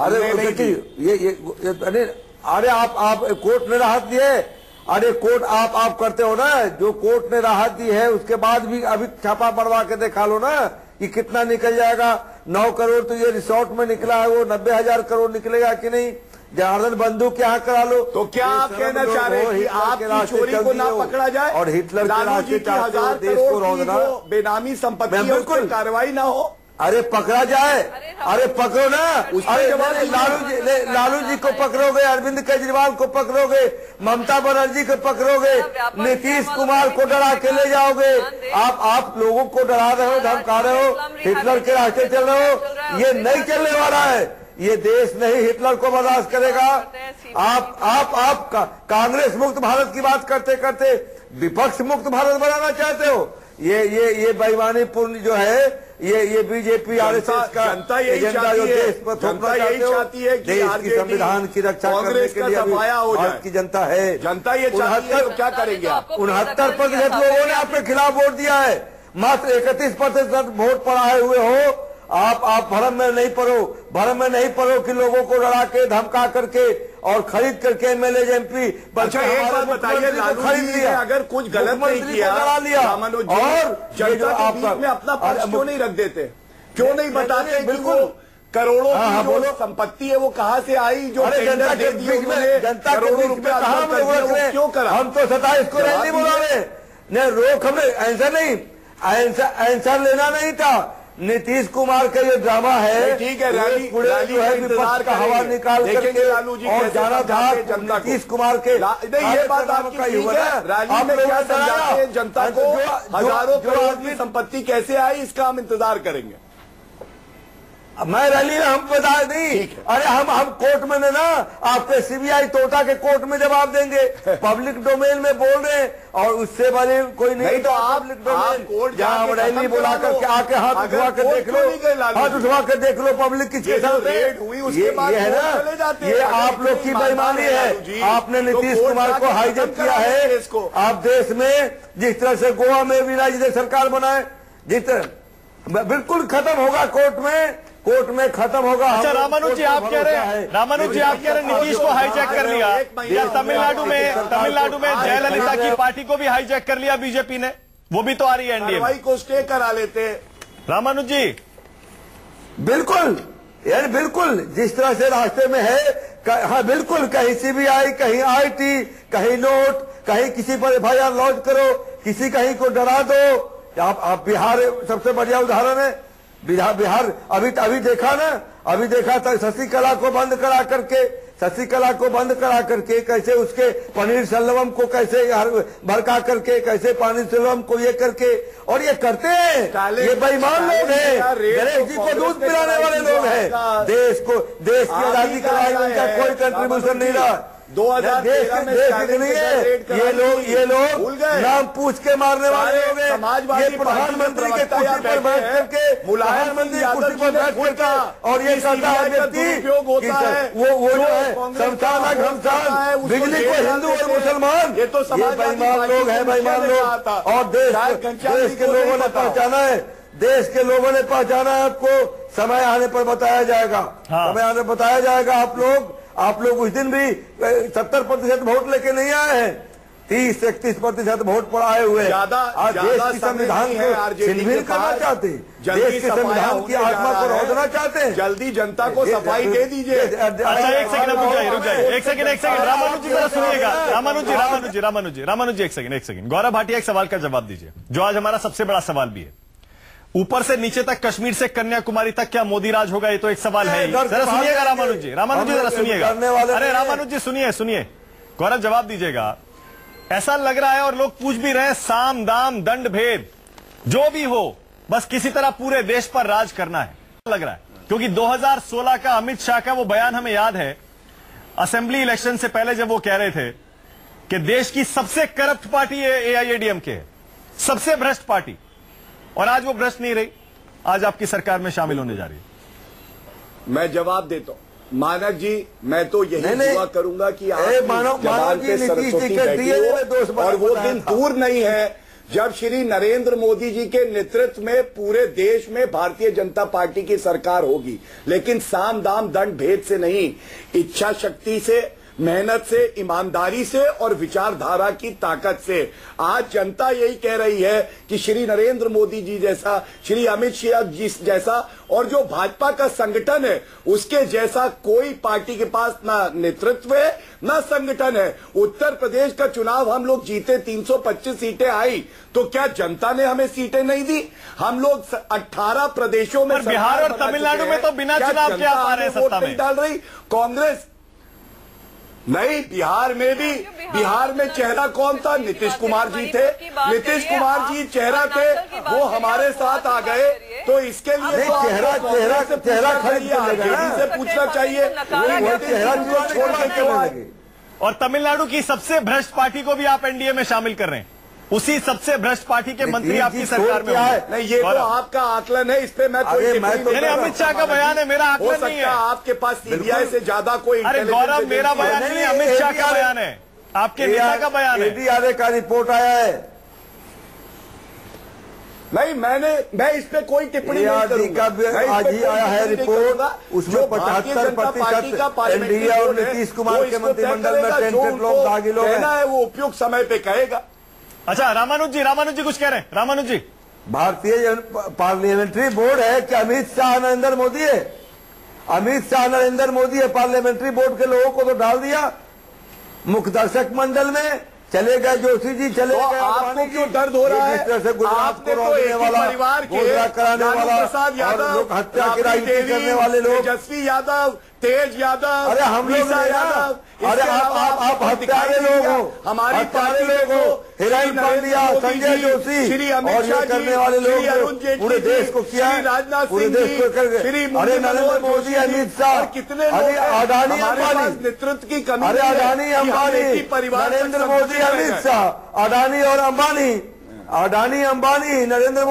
अरे आप कोर्ट ने राहत दी है? अरे कोर्ट आप करते हो ना, जो कोर्ट ने राहत दी है उसके बाद भी अभी छापा मरवा के देखा लो ना कि कितना निकल जाएगा। 9 करोड़ तो ये रिसोर्ट में निकला है, वो 90,000 करोड़ निकलेगा कि नहीं? जनार्दन बंधु क्या करा लो। तो क्या आप कहना चाह रहे हैं कि आपकी चोरी को ना पकड़ा जाए और हिटलर के रास्ते चाहते हो देश को रोकना, बेनामी संपत्ति है उस पर कार्रवाई ना हो? अरे पकड़ा जाए, अरे पकड़ो ना। अरे लालू जी को पकड़ोगे, अरविंद केजरीवाल को पकड़ोगे, ममता बनर्जी को पकड़ोगे, नीतीश कुमार को डरा के ले जाओगे। आप लोगों को डरा रहे हो, धमका रहे हो, हिटलर के रास्ते चल रहे हो। ये नहीं चलने वाला है, ये देश नहीं हिटलर को बर्दाश्त करेगा। आप कांग्रेस मुक्त भारत की बात करते करते विपक्ष मुक्त भारत बनाना चाहते हो। ये बेईमानी पूर्ण जो है ये बीजेपी आरएसएस का जनता यही एजेंडा जो देश पर थोपना चाहती है कि देश की संविधान की रक्षा करने के लिए भारत की जनता है। जनता ये चाहती है तो क्या करेंगे आप? 69% लोगों ने आपके खिलाफ वोट दिया है, मात्र 31% वोट पड़ाए हुए हो। आप भ्रम में नहीं पड़ो कि लोगों को डरा के धमका करके और खरीद करके एमएलए एमपी। अच्छा एक बात बताइए, लालू जी ने अगर कुछ गलत नहीं किया और जनता के बीच में अपना पक्ष क्यों नहीं रख देते, क्यों नहीं बताते कि वो करोड़ों की जो संपत्ति है वो कहाँ से आई, जो जनता के बीच में करोड़ों रुपए क्यों करा? हम तो 27 को रैली बुला रहे रोक, हमें आंसर नहीं, आंसर लेना नहीं था। नीतीश कुमार का ये ड्रामा है, ठीक है, रैली जो है विपक्ष का हवा निकाल करके लालू जी और जाना था नीतीश कुमार के। नहीं, ये बात आपकी ठीक है, रैली में क्या समझाते हैं जनता को, हजारों करोड़ की संपत्ति कैसे आई, इसका हम इंतजार करेंगे। मैं रैली में हम बता नहीं, अरे हम कोर्ट में ना आपके सीबीआई तोता के कोर्ट में जवाब देंगे, पब्लिक डोमेन में बोल रहे हैं और उससे बड़े कोई नहीं। तो आप पब्लिक डोमेन जहाँ रैली बुला करके आके हाथ उठवा कर देख लो, हाथ उठवा कर देख लो पब्लिक की रेड हुई उसके बाद ये है ना, ये आप लोग की बेईमानी है। आपने नीतीश कुमार को हाईजैक किया है। आप देश में जिस तरह से गोवा में विनायक जी ने सरकार बनाए, जिस तरह बिल्कुल खत्म होगा कोर्ट में खत्म होगा। अच्छा रामानुज जी आप कह रहे हैं नीतीश को हाईजैक कर लिया, या तमिलनाडु में जयललिता की पार्टी को भी हाईजैक कर लिया बीजेपी ने, वो भी तो आ रही है एनडीए में, को स्टे करा लेते। रामानुज जी बिल्कुल यानी बिल्कुल जिस तरह से रास्ते में है, हाँ बिल्कुल, कहीं सीबीआई, कहीं आईटी, कहीं नोट, कहीं किसी पर एफआईआर लॉन्च करो, किसी कहीं को डरा दो। आप बिहार सबसे बढ़िया उदाहरण है। बिहार अभी देखा था शशिकला को बंद करा करके कैसे उसके पनीर सेल्वम को कैसे भड़का करके, कैसे पनीर सेल्वम को ये करके, और ये करते हैं, ये बेईमान लोग हैं, गणेश जी को दूध पिलाने वाले लोग हैं। देश की आजादी कराने में इनका कोई कंट्रीब्यूशन नहीं रहा। 2013 में ये लोग नाम पूछ के मारने वाले लोग हैं। ये प्रधानमंत्री के कुर्सी पर बैठ करके, प्रधानमंत्री कुर्सी पर बैठ करके और ये करता है व्यक्ति वो जो है घमसान बिजली को हिंदू और मुसलमान, ये तो बेईमान लोग हैं, बेईमान लोग। और देश के लोगों ने पहचाना है, देश के लोगों ने पहचाना है। आपको समय आने पर बताया जाएगा, समय आने पर बताया जाएगा। आप लोग उस दिन भी 70% वोट लेके नहीं आए हैं, 30-31% वोट पड़ाए हुए हैं। आज देश की संविधान को छिलमिल करना चाहते हैं, देश के संविधान की आत्मा को रोकना चाहते हैं। जल्दी जनता को सफाई दे दीजिए। अच्छा एक सेकंड रुक जाइए, एक सेकंड रामानुज जी जरा सुनिएगा। रामानुज जी एक सेकंड। गौरव भाटिया एक सवाल का जवाब दीजिए, जो आज हमारा सबसे बड़ा सवाल भी है। ऊपर से नीचे तक, कश्मीर से कन्याकुमारी तक क्या मोदी राज होगा, ये तो एक सवाल है। जरा सुनिएगा रामानुज जी जरा सुनिएगा। अरे रामानुज जी सुनिए, गौरव जवाब दीजिएगा। ऐसा लग रहा है और लोग पूछ भी रहे हैं, साम दाम दंड भेद जो भी हो, बस किसी तरह पूरे देश पर राज करना है, लग रहा है। क्योंकि 2016 का अमित शाह का वो बयान हमें याद है, असेंबली इलेक्शन से पहले, जब वो कह रहे थे कि देश की सबसे करप्ट पार्टी एआईएडीएमके है, सबसे भ्रष्ट पार्टी, और आज वो भ्रष्ट नहीं रही, आज आपकी सरकार में शामिल होने जा रही है। मैं जवाब देता हूं मानक जी, मैं तो यही दुआ करूंगा कि आप जबान पे सरस्वती बैठी हो, और वो दिन दूर नहीं है जब श्री नरेंद्र मोदी जी के नेतृत्व में पूरे देश में भारतीय जनता पार्टी की सरकार होगी, लेकिन साम दाम दंड भेद से नहीं, इच्छा शक्ति से, मेहनत से, ईमानदारी से और विचारधारा की ताकत से। आज जनता यही कह रही है कि श्री नरेंद्र मोदी जी जैसा, श्री अमित शाह जी जैसा, और जो भाजपा का संगठन है उसके जैसा कोई पार्टी के पास ना नेतृत्व है ना संगठन है। उत्तर प्रदेश का चुनाव हम लोग जीते, 325 सीटें आई, तो क्या जनता ने हमें सीटें नहीं दी? हम लोग 18 प्रदेशों में, बिहार और तमिलनाडु में तो बिना चुनाव के आप आ रहे हैं सत्ता में। डाल रही कांग्रेस नहीं, बिहार में चेहरा कौन था? नीतीश कुमार जी थे। नीतीश कुमार जी चेहरा थे, वो हमारे साथ आ गए, तो इसके लिए तो चेहरा खरीद से पूछना चाहिए, छोड़ के। और तमिलनाडु की सबसे भ्रष्ट पार्टी को भी आप एनडीए में शामिल कर रहे हैं। उसी सबसे भ्रष्ट पार्टी के मंत्री आपकी सरकार में है। नहीं, ये तो आपका आकलन है, इस पे मैं कोई अमित शाह का बयान है, मेरा आकलन नहीं है। आपके पास सीबीआई से ज्यादा कोई, अरे गौरव, मेरा बयान नहीं, अमित शाह का बयान है, आपके नेता का बयान है। एडीआरए का रिपोर्ट आया है। नहीं, मैं इस पे कोई टिप्पणी नहीं करूंगा। आज ही आया है रिपोर्ट, उसमें 75% एनडीए और नीतीश कुमार के मंत्रिमंडल में टेंटेड लोग दागी लोग है, वो उपयुक्त समय पे कहेगा। अच्छा, रामानुज जी कुछ कह रहे हैं। रामानुज जी, भारतीय पार्लियामेंट्री बोर्ड है कि अमित शाह नरेंद्र मोदी है? अमित शाह नरेंद्र मोदी है। पार्लियामेंट्री बोर्ड के लोगों को तो डाल दिया मुख्य दर्शक मंडल में, चले गए जोशी जी, चले गए। आपको क्यों दर्द हो रहा है? से गुजरात को रोकने वाला, परिवार के कराने वाला, प्रसाद यादव, हत्या की राजनीति करने वाले लोग, तेजस्वी यादव, तेज यादव, अरे हम लोग यादव, अरे आप हत्यारे लोग हो, हमारी पार्टी लोग हो, हिरेन पांड्या, संजय जोशी, श्री अमित शाह करने वाले लोग पूरे देश को किया, राजनाथ पूरे देश को कर गए। अरे नरेंद्र मोदी, अमित शाह, कितने अडानी अंबानी, नेतृत्व की कमी, अरे अडानी अंबानी, नरेंद्र मोदी, अमित शाह, अडानी और अंबानी, अडानी अंबानी, नरेंद्र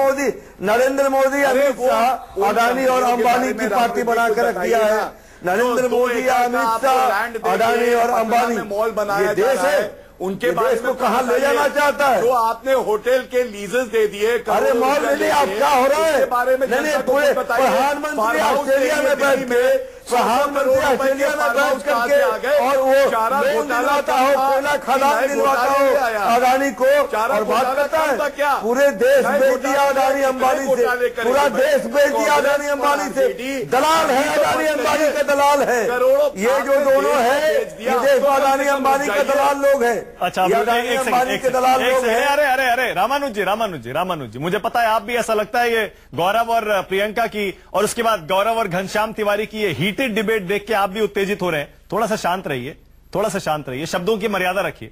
मोदी, अमित शाह, अडानी और अंबानी की पार्टी बनाकर रख दिया है। नरेंद्र मोदी, अमित शाह, अडानी और अंबानी, मॉल बनाया देश है, उनके देश को कहाँ ले जाना चाहता है? जो आपने होटल के लीजेस दे दिए, अरे मॉल ले, आप क्या हो रहा है? बारे में पूरे प्रधानमंत्री ऑस्ट्रेलिया में बैठ के, प्रधानमंत्री ऑस्ट्रेलिया में बैठ करके और वो दिलवाता हो, कोयला खदान दिलवाता हो अडानी को, और बात करता है पूरे देश बेच दिया अडानी अंबानी से, पूरा देश बेच दिया अडानी अंबानी से। दलाल है, अडानी अंबानी का दलाल है ये जो दोनों है, ये देश अडानी अंबानी का दलाल लोग है। अच्छा, अंबानी के दलाल लोग हैं। अरे रामानुज जी, मुझे पता है आप भी, ऐसा लगता है ये गौरव और प्रियंका की, और उसके बाद गौरव और घनश्याम तिवारी की ये हीटेड डिबेट देख के आप भी उत्तेजित हो रहे हैं। थोड़ा सा शांत रहिए, शब्दों की मर्यादा रखिए।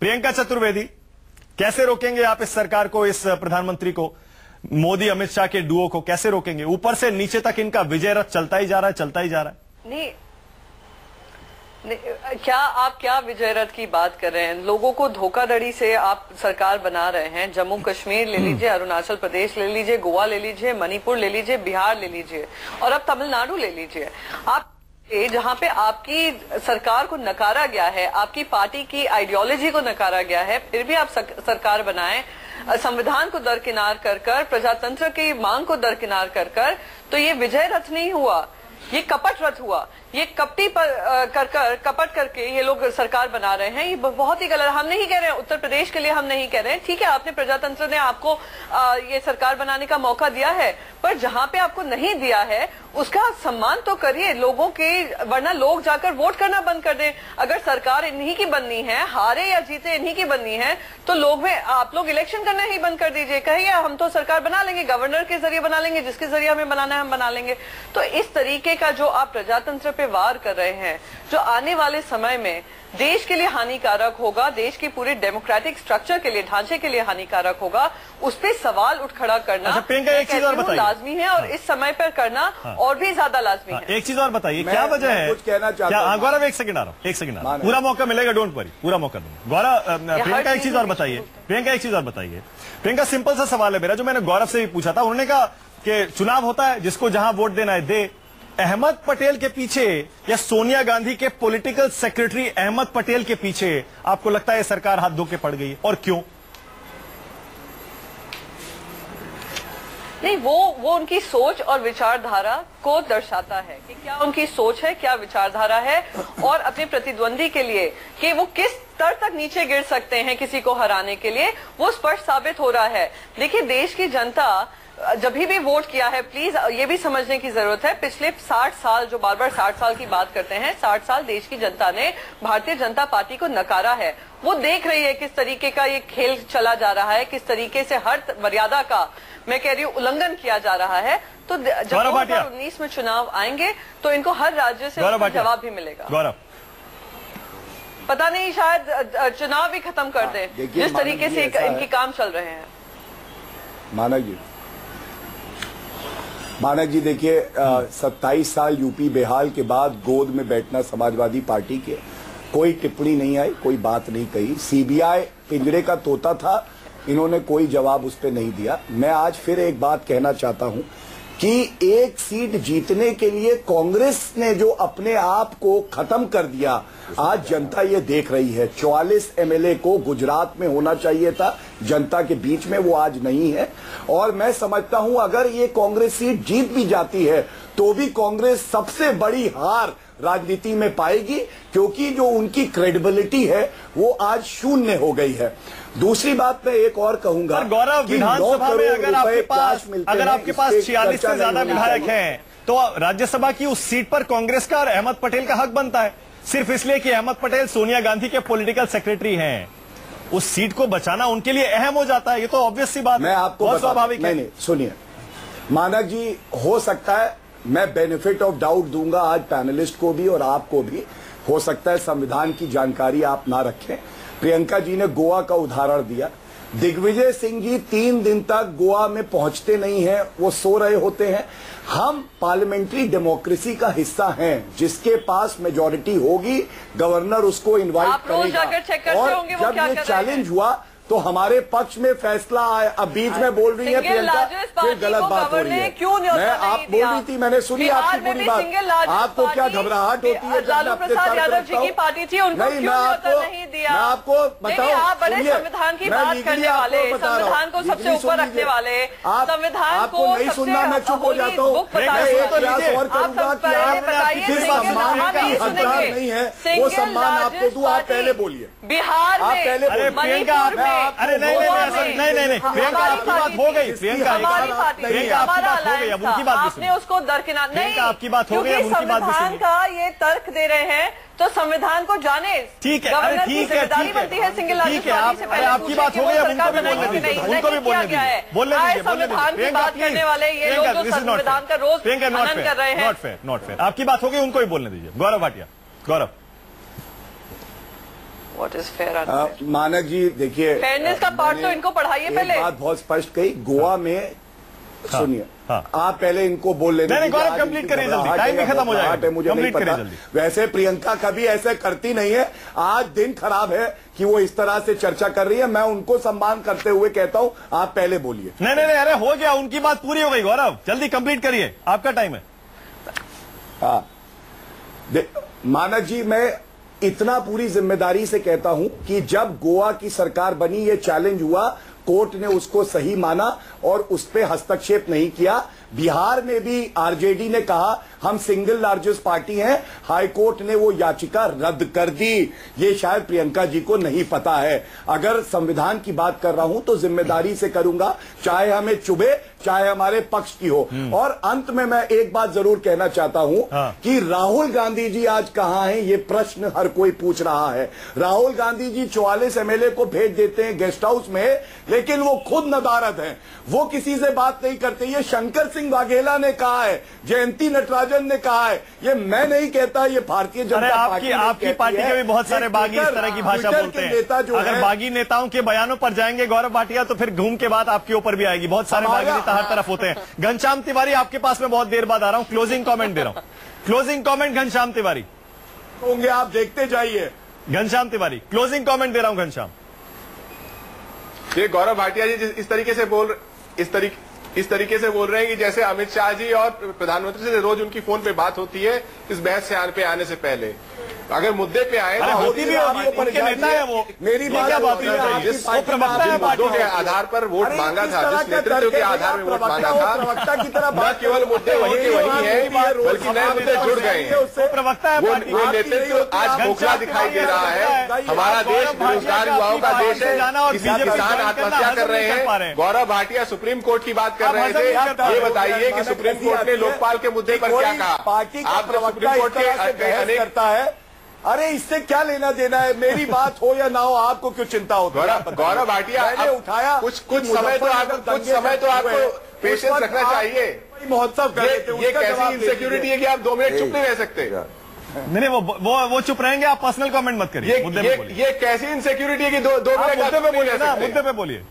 प्रियंका चतुर्वेदी, कैसे रोकेंगे आप इस सरकार को, इस प्रधानमंत्री को, मोदी अमित शाह के डुओ को कैसे रोकेंगे? ऊपर से नीचे तक इनका विजय रथ चलता ही जा रहा है। नहीं, क्या आप क्या विजय रथ की बात कर रहे हैं? लोगों को धोखाधड़ी से आप सरकार बना रहे हैं। जम्मू कश्मीर ले लीजिए, अरुणाचल प्रदेश ले लीजिए, गोवा ले लीजिए, मणिपुर ले लीजिए, बिहार ले लीजिए, और अब तमिलनाडु ले लीजिए। आप जहां पे आपकी सरकार को नकारा गया है, आपकी पार्टी की आइडियोलॉजी को नकारा गया है, फिर भी आप सरकार बनाएं, संविधान को दरकिनार कर, प्रजातंत्र की मांग को दरकिनार कर, तो ये विजय रथ नहीं हुआ, ये कपट रथ हुआ। ये कपटी पर कपट करके ये लोग सरकार बना रहे हैं। ये बहुत ही गलत। हम नहीं कह रहे हैं, उत्तर प्रदेश के लिए हम नहीं कह रहे हैं, ठीक है, आपने प्रजातंत्र ने आपको ये सरकार बनाने का मौका दिया है, पर जहां पे आपको नहीं दिया है उसका सम्मान तो करिए लोगों के, वरना लोग जाकर वोट करना बंद कर दें। अगर सरकार इन्हीं की बननी है, हारे या जीते इन्हीं की बननी है, तो आप लोग इलेक्शन करना ही बंद कर दीजिए। कहिए हम तो सरकार बना लेंगे, गवर्नर के जरिए बना लेंगे, जिसके जरिए हमें बनाना है हम बना लेंगे। तो इस तरीके का जो आप प्रजातंत्र पे वार कर रहे हैं, जो आने वाले समय में देश के लिए हानिकारक होगा, देश की पूरे डेमोक्रेटिक स्ट्रक्चर के लिए, ढांचे के लिए हानिकारक होगा, उस पर सवाल उठ खड़ा करना एक चीज और बताइए, लाजमी है, और इस समय पर करना और भी ज्यादा लाजमी है। एक चीज और बताइए, क्या वजह है? कुछ कहना चाहता हूं। गौरव, एक सेकंड आ रहा हूं, पूरा मौका मिलेगा, डोंट वरी, पूरा मौका दूंगा। गौरव, प्रियंका एक चीज और बताइए, प्रियंका सिंपल सा सवाल है मेरा, जो मैंने गौरव से भी पूछा था। उन्होंने कहा कि चुनाव होता है, जिसको जहां वोट देना है दे। अहमद पटेल के पीछे या सोनिया गांधी के पॉलिटिकल सेक्रेटरी अहमद पटेल के पीछे आपको लगता है सरकार हाथ धो के पड़ गई है, और क्यों? नहीं, वो उनकी सोच और विचारधारा को दर्शाता है कि क्या उनकी सोच है, क्या विचारधारा है, और अपने प्रतिद्वंदी के लिए कि वो किस स्तर तक नीचे गिर सकते हैं किसी को हराने के लिए, वो स्पष्ट साबित हो रहा है। देखिए, देश की जनता जब भी वोट किया है, प्लीज ये भी समझने की जरूरत है, पिछले 60 साल, जो बार बार 60 साल की बात करते हैं, 60 साल देश की जनता ने भारतीय जनता पार्टी को नकारा है। वो देख रही है किस तरीके का ये खेल चला जा रहा है, किस तरीके से हर मर्यादा का, मैं कह रही हूँ, उल्लंघन किया जा रहा है। तो जब 2019 में चुनाव आएंगे तो इनको हर राज्य से जवाब भी मिलेगा। गौरव, पता नहीं, शायद चुनाव भी खत्म कर दें, जिस तरीके से इनके काम चल रहे हैं। मानक जी, देखिए, 27 साल यूपी बेहाल के बाद गोद में बैठना समाजवादी पार्टी के, कोई टिप्पणी नहीं आई, कोई बात नहीं कही। सीबीआई पिंजरे का तोता था, इन्होंने कोई जवाब उस पर नहीं दिया। मैं आज फिर एक बात कहना चाहता हूं कि एक सीट जीतने के लिए कांग्रेस ने जो अपने आप को खत्म कर दिया, आज जनता ये देख रही है। 44 एमएलए को गुजरात में होना चाहिए था, जनता के बीच में, वो आज नहीं है। और मैं समझता हूं अगर ये कांग्रेस सीट जीत भी जाती है तो भी कांग्रेस सबसे बड़ी हार राजनीति में पाएगी, क्योंकि जो उनकी क्रेडिबिलिटी है वो आज शून्य हो गई है। दूसरी बात मैं एक और कहूंगा, गौरव, विधानसभा में अगर आपके पास 46 से ज्यादा विधायक हैं तो राज्यसभा की उस सीट पर कांग्रेस का और अहमद पटेल का हक बनता है, सिर्फ इसलिए कि अहमद पटेल सोनिया गांधी के पॉलिटिकल सेक्रेटरी हैं। उस सीट को बचाना उनके लिए अहम हो जाता है, ये तो ऑब्वियस सी बात है। मैं आपको बहुत स्वाभाविक है। नहीं, सुनिए मानक जी, हो सकता है मैं बेनिफिट ऑफ डाउट दूंगा आज पैनलिस्ट को भी और आपको भी, हो सकता है संविधान की जानकारी आप ना रखें। प्रियंका जी ने गोवा का उदाहरण दिया। दिग्विजय सिंह जी 3 दिन तक गोवा में पहुंचते नहीं हैं, वो सो रहे होते हैं। हम पार्लियामेंट्री डेमोक्रेसी का हिस्सा हैं, जिसके पास मेजॉरिटी होगी गवर्नर उसको इनवाइट करेगा। और जब ये चैलेंज हुआ तो हमारे पक्ष में फैसला आया। अब बीच में बोल रही है प्रियंका, फिर गलत बात हो रही है। मैं आप बोल रही थी, मैंने सुनी आपकी पूरी बात। आपको क्या घबराहट होती है जब मैं अपने सर पर रखता हूं? नहीं, मैं आपको बताऊं, संविधान की बात करने वाले, संविधान को सबसे ऊपर रखने वाले, संविधान को नहीं सुनना, मैं चुप हो जाता हूँ। मैं एक प्रयास और करूंगा कि आप जिस सम्मान की हकदार नहीं है वो सम्मान आपको दूं। आप पहले बोलिए। बिहार में, मणिपुर में, अरे नहीं, प्रियंका आपकी बात हो गई। प्रियंका आपकी बात हो गई, अब उनकी बात आपने उसको दरकिनार नहीं, आपकी बात हो गई, अब उनकी बात संविधान का ये तर्क दे रहे हैं तो संविधान को जाने। ठीक है, गवर्नर की जिम्मेदारी बनती है सिंगल लार्जेस्ट पार्टी से पहले। आपकी बात हो गई, अब उनको भी बोलने दीजिए, उनको भी बोलने दीजिए, बोलने दीजिए। संविधान की बात करने वाले ये लोग जो संविधान का रोज हनन कर रहे हैं, नॉट फेयर। आपकी बात हो गई, उनको भी बोलने दीजिए। गौरव भाटिया, गौरव, व्हाट इज फेयर? मानक जी देखिए, फेयरनेस का पार्ट तो इनको पढ़ाइए पहले। बात बहुत स्पष्ट कही। गोवा में सुनिए, आप पहले इनको बोल लेते हैं। गौरव कंप्लीट करिए जल्दी, टाइम भी खत्म हो जाएगा, मुझे नहीं पता। वैसे प्रियंका कभी ऐसे करती नहीं है, आज दिन खराब है कि वो इस तरह से चर्चा कर रही है। मैं उनको सम्मान करते हुए कहता हूं, आप पहले बोलिए। नहीं, अरे हो गया, उनकी बात पूरी हो गई। गौरव जल्दी कंप्लीट करिए, आपका टाइम है। हाँ मानक जी, मैं इतना पूरी जिम्मेदारी से कहता हूं कि जब गोवा की सरकार बनी, ये चैलेंज हुआ, कोर्ट ने उसको सही माना और उस पर हस्तक्षेप नहीं किया। बिहार में भी आरजेडी ने कहा हम सिंगल लार्जेस्ट पार्टी हैं, हाई कोर्ट ने वो याचिका रद्द कर दी। ये शायद प्रियंका जी को नहीं पता है। अगर संविधान की बात कर रहा हूं तो जिम्मेदारी से करूंगा, चाहे हमें चुभे, चाहे हमारे पक्ष की हो। और अंत में मैं एक बात जरूर कहना चाहता हूं कि राहुल गांधी जी आज कहां हैं, ये प्रश्न हर कोई पूछ रहा है। राहुल गांधी जी 44 एमएलए को भेज देते हैं गेस्ट हाउस में, लेकिन वो खुद नदारद हैं, वो किसी से बात नहीं करते। ये शंकर सिंह वाघेला ने कहा है, जयंती नटराजन ने कहा है, ये मैं नहीं कहता, ये भारतीय जनता पार्टी आपकी पार्टी के भी बहुत सारे बागी इस तरह की भाषा बोलते हैं। अगर बागी नेताओं के बयानों पर जाएंगे गौरव भाटिया तो फिर घूम के बात आपके ऊपर भी आएगी। बहुत सारे बागी नेता हर तरफ होते हैं। घनश्याम तिवारी, आपके पास में बहुत देर बाद आ रहा हूं, क्लोजिंग कमेंट दे रहा हूं। क्लोजिंग कमेंट घनश्याम तिवारी होंगे, आप देखते जाइए। घनश्याम तिवारी क्लोजिंग कमेंट दे रहा हूं। घनश्याम, ये गौरव भाटिया जी इस तरीके से बोल रहे हैं कि जैसे अमित शाह जी और प्रधानमंत्री से रोज उनकी फोन पे बात होती है इस बहस से आने से पहले। अगर मुद्दे पे आए तो होती भी होगी, उनके नेता है वो। मेरी बात क्या बात है, जिस मुद्दों के आधार पर वोट मांगा था, जिस नेतृत्व के आधार में वोट मांगा था, न केवल मुद्दे वही के वही है, बल्कि नए मुद्दे जुड़ गए हैं। प्रवक्ता है, वो नेतृत्व आज खोखला दिखाई दे रहा है। हमारा देश बेरोजगार युवाओं का देश है, किसान आत्महत्या कर रहे हैं। गौरव भाटिया सुप्रीम कोर्ट की बात कर रहे थे, ये बताइए कि सुप्रीम कोर्ट ने लोकपाल के मुद्दे पर क्या कहा? आपने सुप्रीम कोर्ट के अनेक करता है, अरे इससे क्या लेना देना है, मेरी बात हो या ना हो, आपको क्यों चिंता होती है? गौरव भाटिया ने उठाया, कुछ समय तो आपको पेशेंस रखना चाहिए। महोत्सव ये कैसी इनसिक्योरिटी है कि आप 2 मिनट चुप नहीं रह सकते? नहीं, वो चुप रहेंगे, आप पर्सनल कमेंट मत करिए। ये कैसी इनसिक्योरिटी है कि 2 मिनट मुद्दे पे बोलिए ना, मुद्दे पे बोलिए।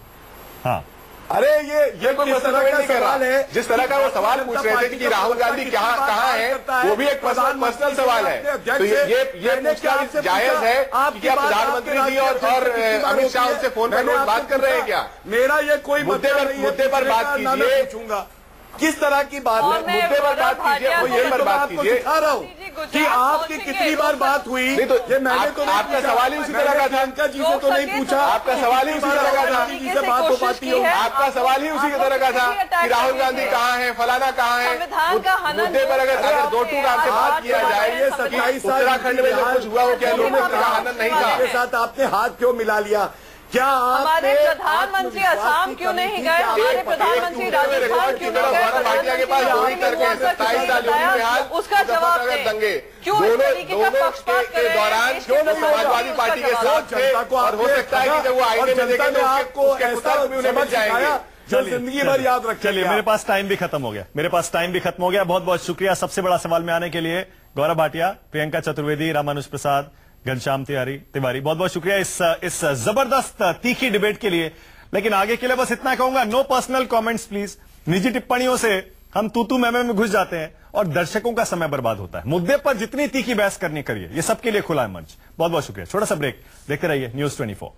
हाँ, अरे ये कोई मसला नहीं कर रहा है। जिस तरह का वो सवाल पूछ रहे थे कि राहुल गांधी कहाँ है, वो भी एक पर्सनल सवाल है। तो ये पूछना जायज है कि क्या प्रधानमंत्री जी और अमित शाह उनसे फोन पर रोज बात कर रहे हैं क्या? मेरा ये कोई मुद्दे पर बात कीजिए, पूछूंगा किस तरह की बात है, मुद्दे पर बात कीजिए, वो ये पर बात कीजिए। सिखा रहा हूँ कि आपकी कितनी बार बात हुई। नहीं तो ये मैंने तो आपका सवाल ही उसी तरह का था। प्रियंका जी से तो नहीं पूछा, आपका सवाल ही उसी तरह का था। जी से बात हो पाती हो, आपका सवाल ही उसी तरह का था कि राहुल गांधी कहाँ है, फलाना कहाँ है। मुद्दे पर अगर दो टूक आपसे बात किया जाए, ये 27 साल उत्तराखंड में जो कुछ हुआ वो क्या लोगों का आनंद नहीं था? के साथ आपने हाथ क्यों मिला लिया? क्या हमारे प्रधानमंत्री असम क्यों नहीं गए? हमारे प्रधानमंत्री राजस्थान क्यों नहीं गए? पार्टियां के पास दो ही तर्क हैं, 27 साल योगी हाल, उसका जवाब दंगे क्यों इस तरीके का पक्षपात के दौरान समाजवादी पार्टी के साथ थे और हो सकता है कि जब वो आईने में देखें तो आपको ऐसा भी उन्हें मिल जाएंगे जो जिंदगी भर याद रखें। चलिए, मेरे पास टाइम भी खत्म हो गया। बहुत बहुत शुक्रिया सबसे बड़ा सवाल में आने के लिए। गौरव भाटिया, प्रियंका चतुर्वेदी, रामानुज प्रसाद, घनश्याम तिवारी, बहुत बहुत शुक्रिया इस जबरदस्त तीखी डिबेट के लिए। लेकिन आगे के लिए बस इतना कहूंगा, नो पर्सनल कमेंट्स प्लीज। निजी टिप्पणियों से हम तू मैं में घुस जाते हैं और दर्शकों का समय बर्बाद होता है। मुद्दे पर जितनी तीखी बहस करनी करिए, ये सबके लिए खुला है मंच। बहुत बहुत शुक्रिया। छोटा सा ब्रेक, देखते रहिए News 24।